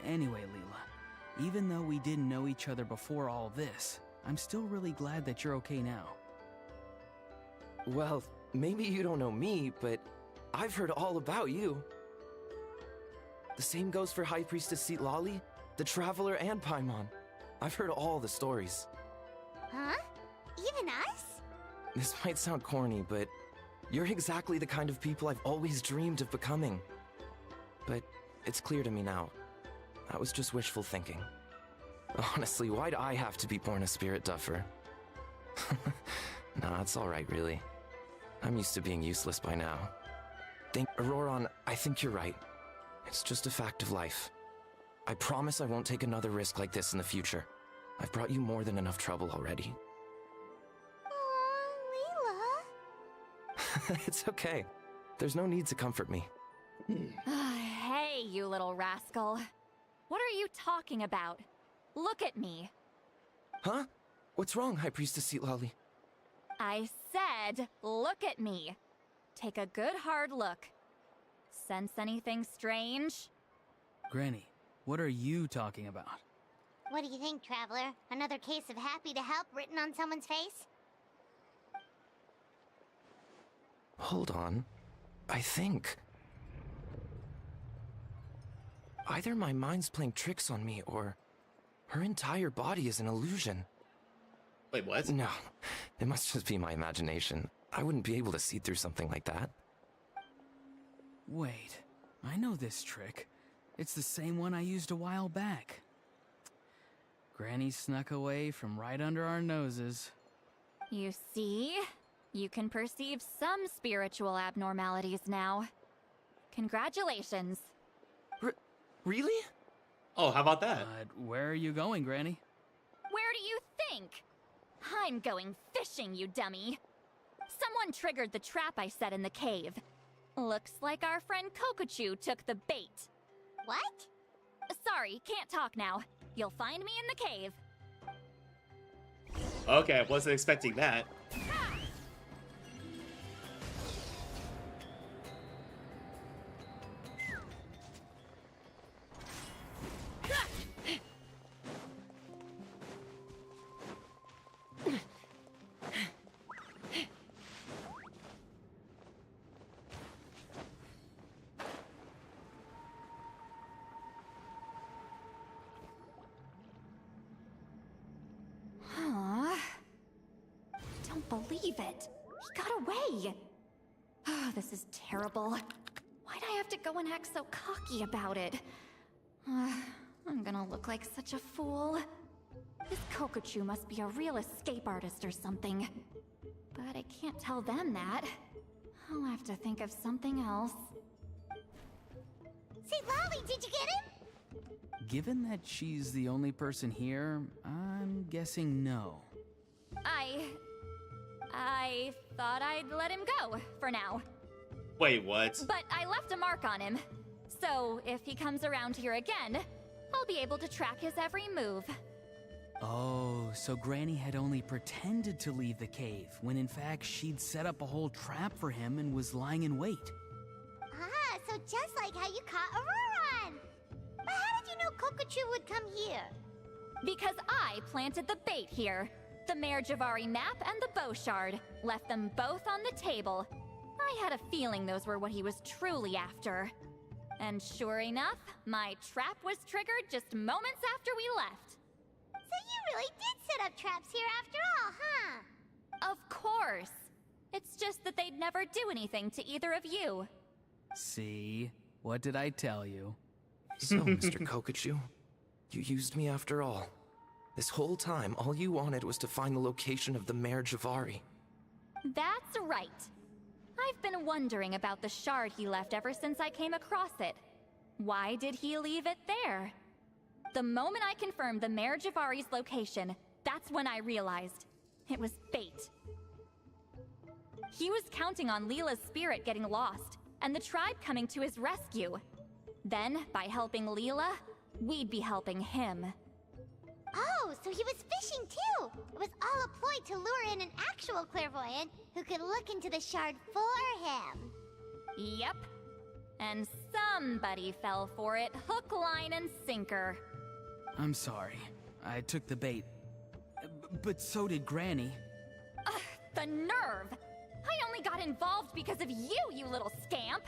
Speaker 5: Anyway, Leela, even though we didn't know each other before all this, I'm still really glad that you're okay now.
Speaker 11: Well, maybe you don't know me, but I've heard all about you. The same goes for High Priestess Seatlolly, the Traveler, and Paimon. I've heard all the stories.
Speaker 6: Huh? Even us?
Speaker 11: This might sound corny, but you're exactly the kind of people I've always dreamed of becoming. But it's clear to me now. That was just wishful thinking. Honestly, why'd I have to be born a spirit duffer? Nah, it's alright, really. I'm used to being useless by now. Auroron, I think you're right. It's just a fact of life. I promise I won't take another risk like this in the future. I've brought you more than enough trouble already.
Speaker 6: Aw, Leela.
Speaker 11: It's okay. There's no need to comfort me.
Speaker 7: Hey, you little rascal. What are you talking about? Look at me.
Speaker 11: Huh? What's wrong, High Priestess Seatlali?
Speaker 7: I said, look at me. Take a good hard look. Sense anything strange?
Speaker 5: Granny, what are you talking about?
Speaker 6: What do you think, Traveler? Another case of happy to help written on someone's face?
Speaker 11: Hold on. I think... either my mind's playing tricks on me, or her entire body is an illusion.
Speaker 3: Wait, what?
Speaker 11: No, it must just be my imagination. I wouldn't be able to see through something like that.
Speaker 5: Wait, I know this trick. It's the same one I used a while back. Granny snuck away from right under our noses.
Speaker 7: You see? You can perceive some spiritual abnormalities now. Congratulations.
Speaker 11: Really?
Speaker 3: Oh, how about that?
Speaker 5: Where are you going, Granny?
Speaker 7: Where do you think? I'm going fishing, you dummy. Someone triggered the trap I set in the cave. Looks like our friend Kokochu took the bait.
Speaker 6: What?
Speaker 7: Sorry, can't talk now. You'll find me in the cave.
Speaker 3: Okay, I wasn't expecting that.
Speaker 7: Believe it. He got away. Oh, this is terrible. Why'd I have to go and act so cocky about it? I'm gonna look like such a fool. This Kokochu must be a real escape artist or something. But I can't tell them that. I'll have to think of something else.
Speaker 6: Seatlali, did you get him?
Speaker 5: Given that she's the only person here, I'm guessing no.
Speaker 7: I thought I'd let him go, for now.
Speaker 3: Wait, what?
Speaker 7: But I left a mark on him. So, if he comes around here again, I'll be able to track his every move.
Speaker 5: Oh, so Granny had only pretended to leave the cave, when in fact she'd set up a whole trap for him and was lying in wait.
Speaker 6: Ah, so just like how you caught Auroron! But how did you know Kokochu would come here?
Speaker 7: Because I planted the bait here. The Mare Javari map and the bow shard. Left them both on the table. I had a feeling those were what he was truly after. And sure enough, my trap was triggered just moments after we left.
Speaker 6: So you really did set up traps here after all, huh?
Speaker 7: Of course. It's just that they'd never do anything to either of you.
Speaker 5: See? What did I tell you?
Speaker 11: So, Mr. Kokochu, you used me after all. This whole time, all you wanted was to find the location of the Mare Javari.
Speaker 7: That's right. I've been wondering about the shard he left ever since I came across it. Why did he leave it there? The moment I confirmed the Mare Javari's location, that's when I realized it was fate. He was counting on Leela's spirit getting lost, and the tribe coming to his rescue. Then, by helping Leela, we'd be helping him.
Speaker 6: Oh, so he was fishing too! It was all a ploy to lure in an actual clairvoyant who could look into the shard for him.
Speaker 7: Yep. And somebody fell for it, hook, line, and sinker.
Speaker 5: I'm sorry. I took the bait. But so did Granny.
Speaker 7: Ugh, the nerve! I only got involved because of you, you little scamp!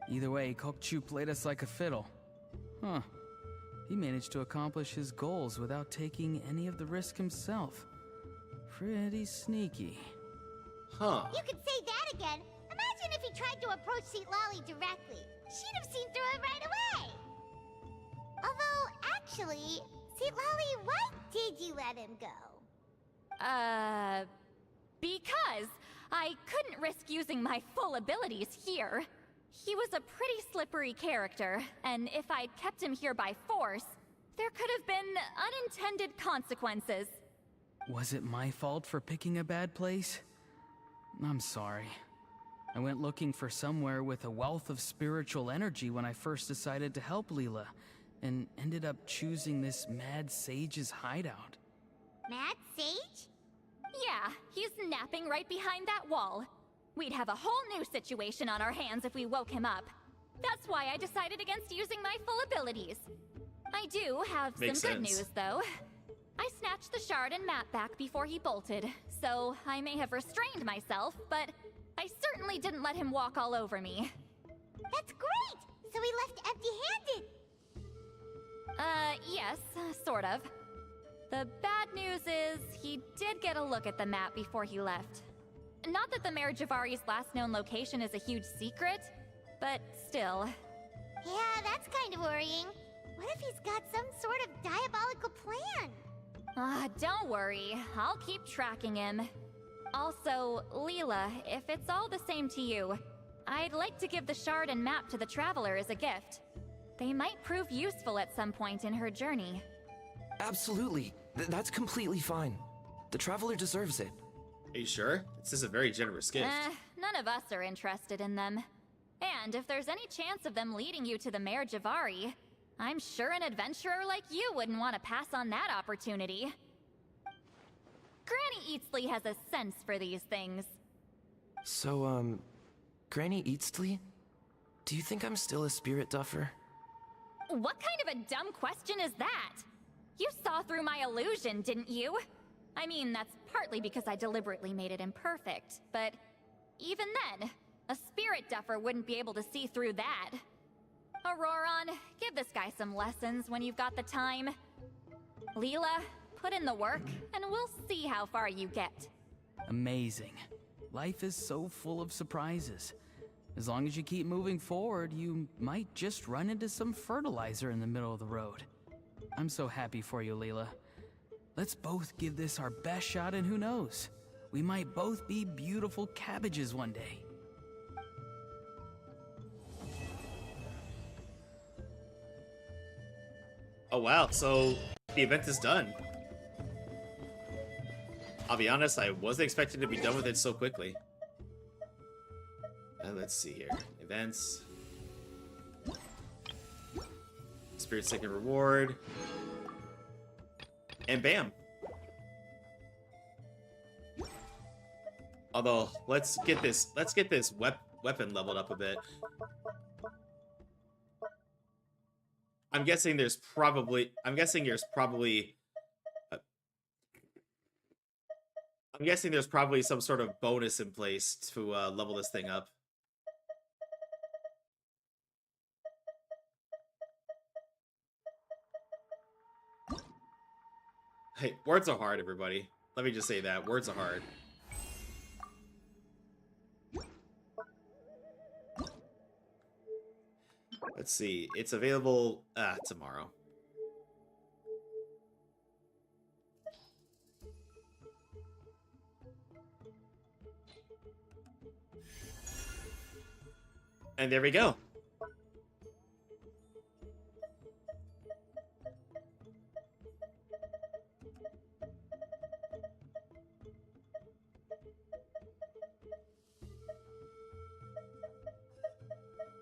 Speaker 5: Either way, Kokochu played us like a fiddle. Huh. He managed to accomplish his goals without taking any of the risk himself. Pretty sneaky.
Speaker 3: Huh.
Speaker 6: You could say that again. Imagine if he tried to approach Seatlali directly. She'd have seen through it right away. Although, actually, Seatlali, why did you let him go?
Speaker 7: Because I couldn't risk using my full abilities here. He was a pretty slippery character, and if I'd kept him here by force, There could have been unintended consequences.
Speaker 5: Was it my fault for picking a bad place? I'm sorry. I went looking for somewhere with a wealth of spiritual energy when I first decided to help Leela, and ended up choosing this mad sage's hideout.
Speaker 6: Mad Sage?
Speaker 7: Yeah, he's napping right behind that wall. We'd have a whole new situation on our hands if we woke him up. That's why I decided against using my full abilities. I do have
Speaker 3: Makes
Speaker 7: some good
Speaker 3: sense.
Speaker 7: news, though. I snatched the shard and map back before he bolted, so I may have restrained myself, but I certainly didn't let him walk all over me.
Speaker 6: That's great! So he left empty-handed!
Speaker 7: Yes, sort of. The bad news is, he did get a look at the map before he left. Not that the Mayor Javari's last known location is a huge secret, but still.
Speaker 6: Yeah, that's kind of worrying. What if he's got some sort of diabolical plan?
Speaker 7: Don't worry. I'll keep tracking him. Also, Leela, if it's all the same to you, I'd like to give the shard and map to the Traveler as a gift. They might prove useful at some point in her journey.
Speaker 11: Absolutely. That's completely fine. The Traveler deserves it.
Speaker 3: Are you sure? This is a very generous gift.
Speaker 7: None of us are interested in them. And if there's any chance of them leading you to the Mayor Javari, I'm sure an adventurer like you wouldn't want to pass on that opportunity. Granny Eatsley has a sense for these things.
Speaker 11: So, Granny Eatsley? Do you think I'm still a spirit duffer?
Speaker 7: What kind of a dumb question is that? You saw through my illusion, didn't you? I mean, that's partly because I deliberately made it imperfect, but even then, a spirit duffer wouldn't be able to see through that. Auroron, give this guy some lessons when you've got the time. Leela, put in the work, and we'll see how far you get.
Speaker 5: Amazing. Life is so full of surprises. As long as you keep moving forward, you might just run into some fertilizer in the middle of the road. I'm so happy for you, Leela. Let's both give this our best shot, and who knows? We might both be beautiful cabbages one day.
Speaker 3: Oh wow, so the event is done. I'll be honest, I wasn't expecting to be done with it so quickly. Let's see here. Events. Spiritseeking reward. And bam! Although, let's get this weapon leveled up a bit. I'm guessing there's probably some sort of bonus in place to level this thing up. Hey, words are hard, everybody. Let me just say that. Words are hard. Let's see. It's available tomorrow. And there we go.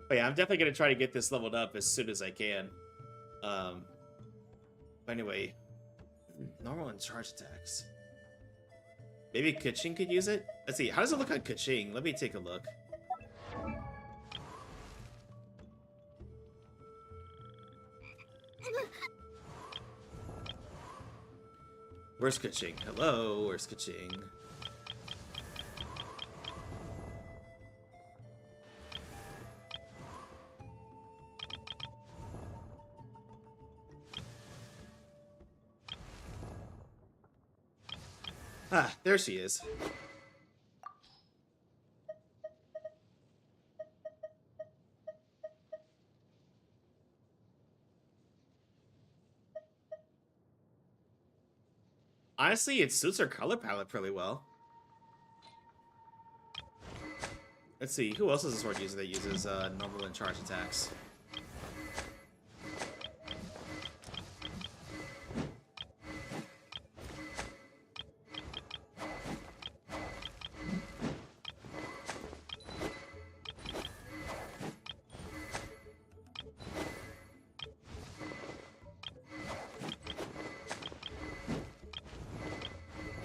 Speaker 3: But yeah, I'm definitely going to try to get this leveled up as soon as I can. Anyway, normal and charge attacks. Maybe Kaching could use it? Let's see, how does it look on Kaching? Let me take a look. Where's Kaching? Hello, where's Kaching? Ah, there she is. Honestly, it suits her color palette pretty well. Let's see, who else is a sword user that uses normal and charge attacks?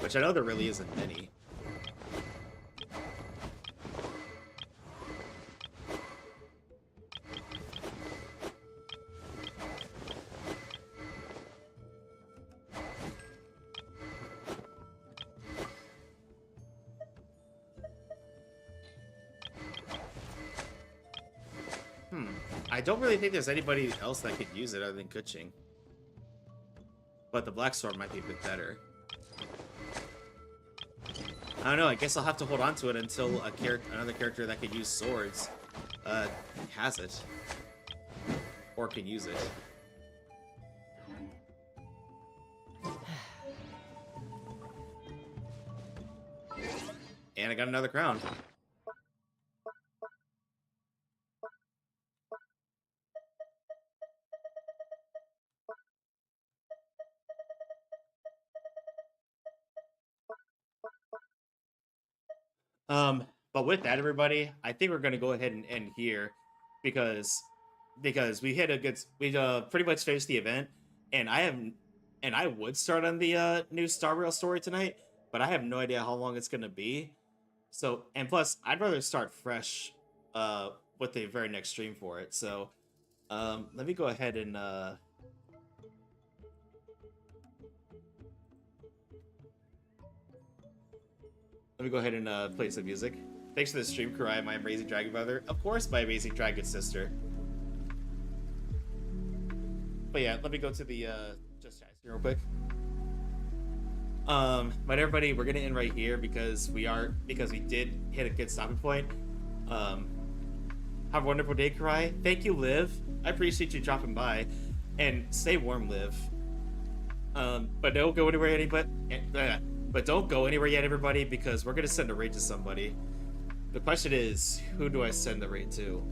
Speaker 3: which I know there really isn't many. I don't really think there's anybody else that could use it other than Kuching. But the Black Sword might be a bit better. I don't know, I guess I'll have to hold on to it until another character that could use swords has it. Or can use it. And I got another crown. But with that, everybody, I think we're gonna go ahead and end here because we hit a good, we pretty much finished the event, and I would start on the new Star Rail story tonight, but I have no idea how long it's gonna be. So, and plus, I'd rather start fresh with the very next stream for it. So, let me go ahead and play some music. Thanks for the stream, Kurai, my amazing dragon brother. Of course, my amazing dragon sister. But yeah, let me go to the just chat real quick. But everybody, we're gonna end right here because we did hit a good stopping point. Have a wonderful day, Kurai. Thank you, Liv. I appreciate you dropping by, and stay warm, Liv. But don't go anywhere, But don't go anywhere yet, everybody, because we're gonna send a raid to somebody. The question is, who do I send the raid to?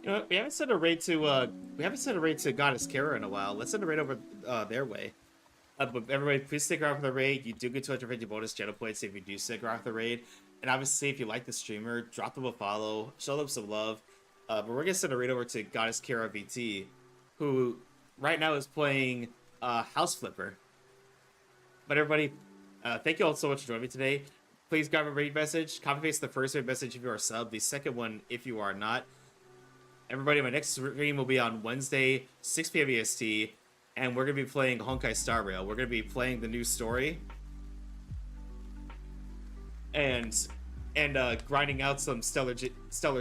Speaker 3: You know, we haven't sent a raid to Goddess Kara in a while. Let's send a raid over their way. But everybody, please stick around for the raid. You do get 250 bonus channel points if you do stick around for the raid. And obviously, if you like the streamer, drop them a follow, show them some love. But we're gonna send a raid over to Goddess Kara VT, who right now is playing House Flipper. But everybody, thank you all so much for joining me today. Please grab a raid message. Copy paste the first raid message if you are sub. The second one if you are not. Everybody, my next stream will be on Wednesday, 6 p.m. EST, and we're going to be playing Honkai Star Rail. We're going to be playing the new story, and grinding out some stellar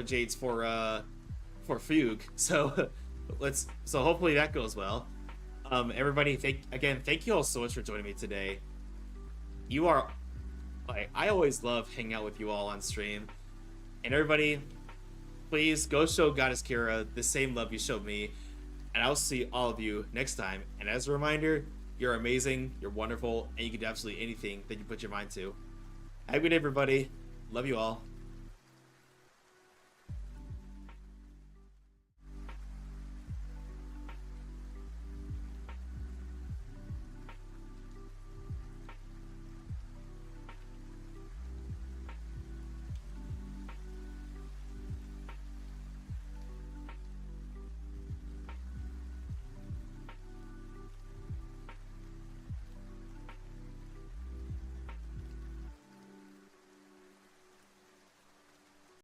Speaker 3: jades for Fugue. So hopefully that goes well. Everybody, thank you all so much for joining me today. You are, I always love hanging out with you all on stream, and everybody, please go show Goddess Kira the same love you showed me, and I'll see all of you next time. And as a reminder, you're amazing, you're wonderful, and you can do absolutely anything that you put your mind to. Have a good day, everybody. Love you all.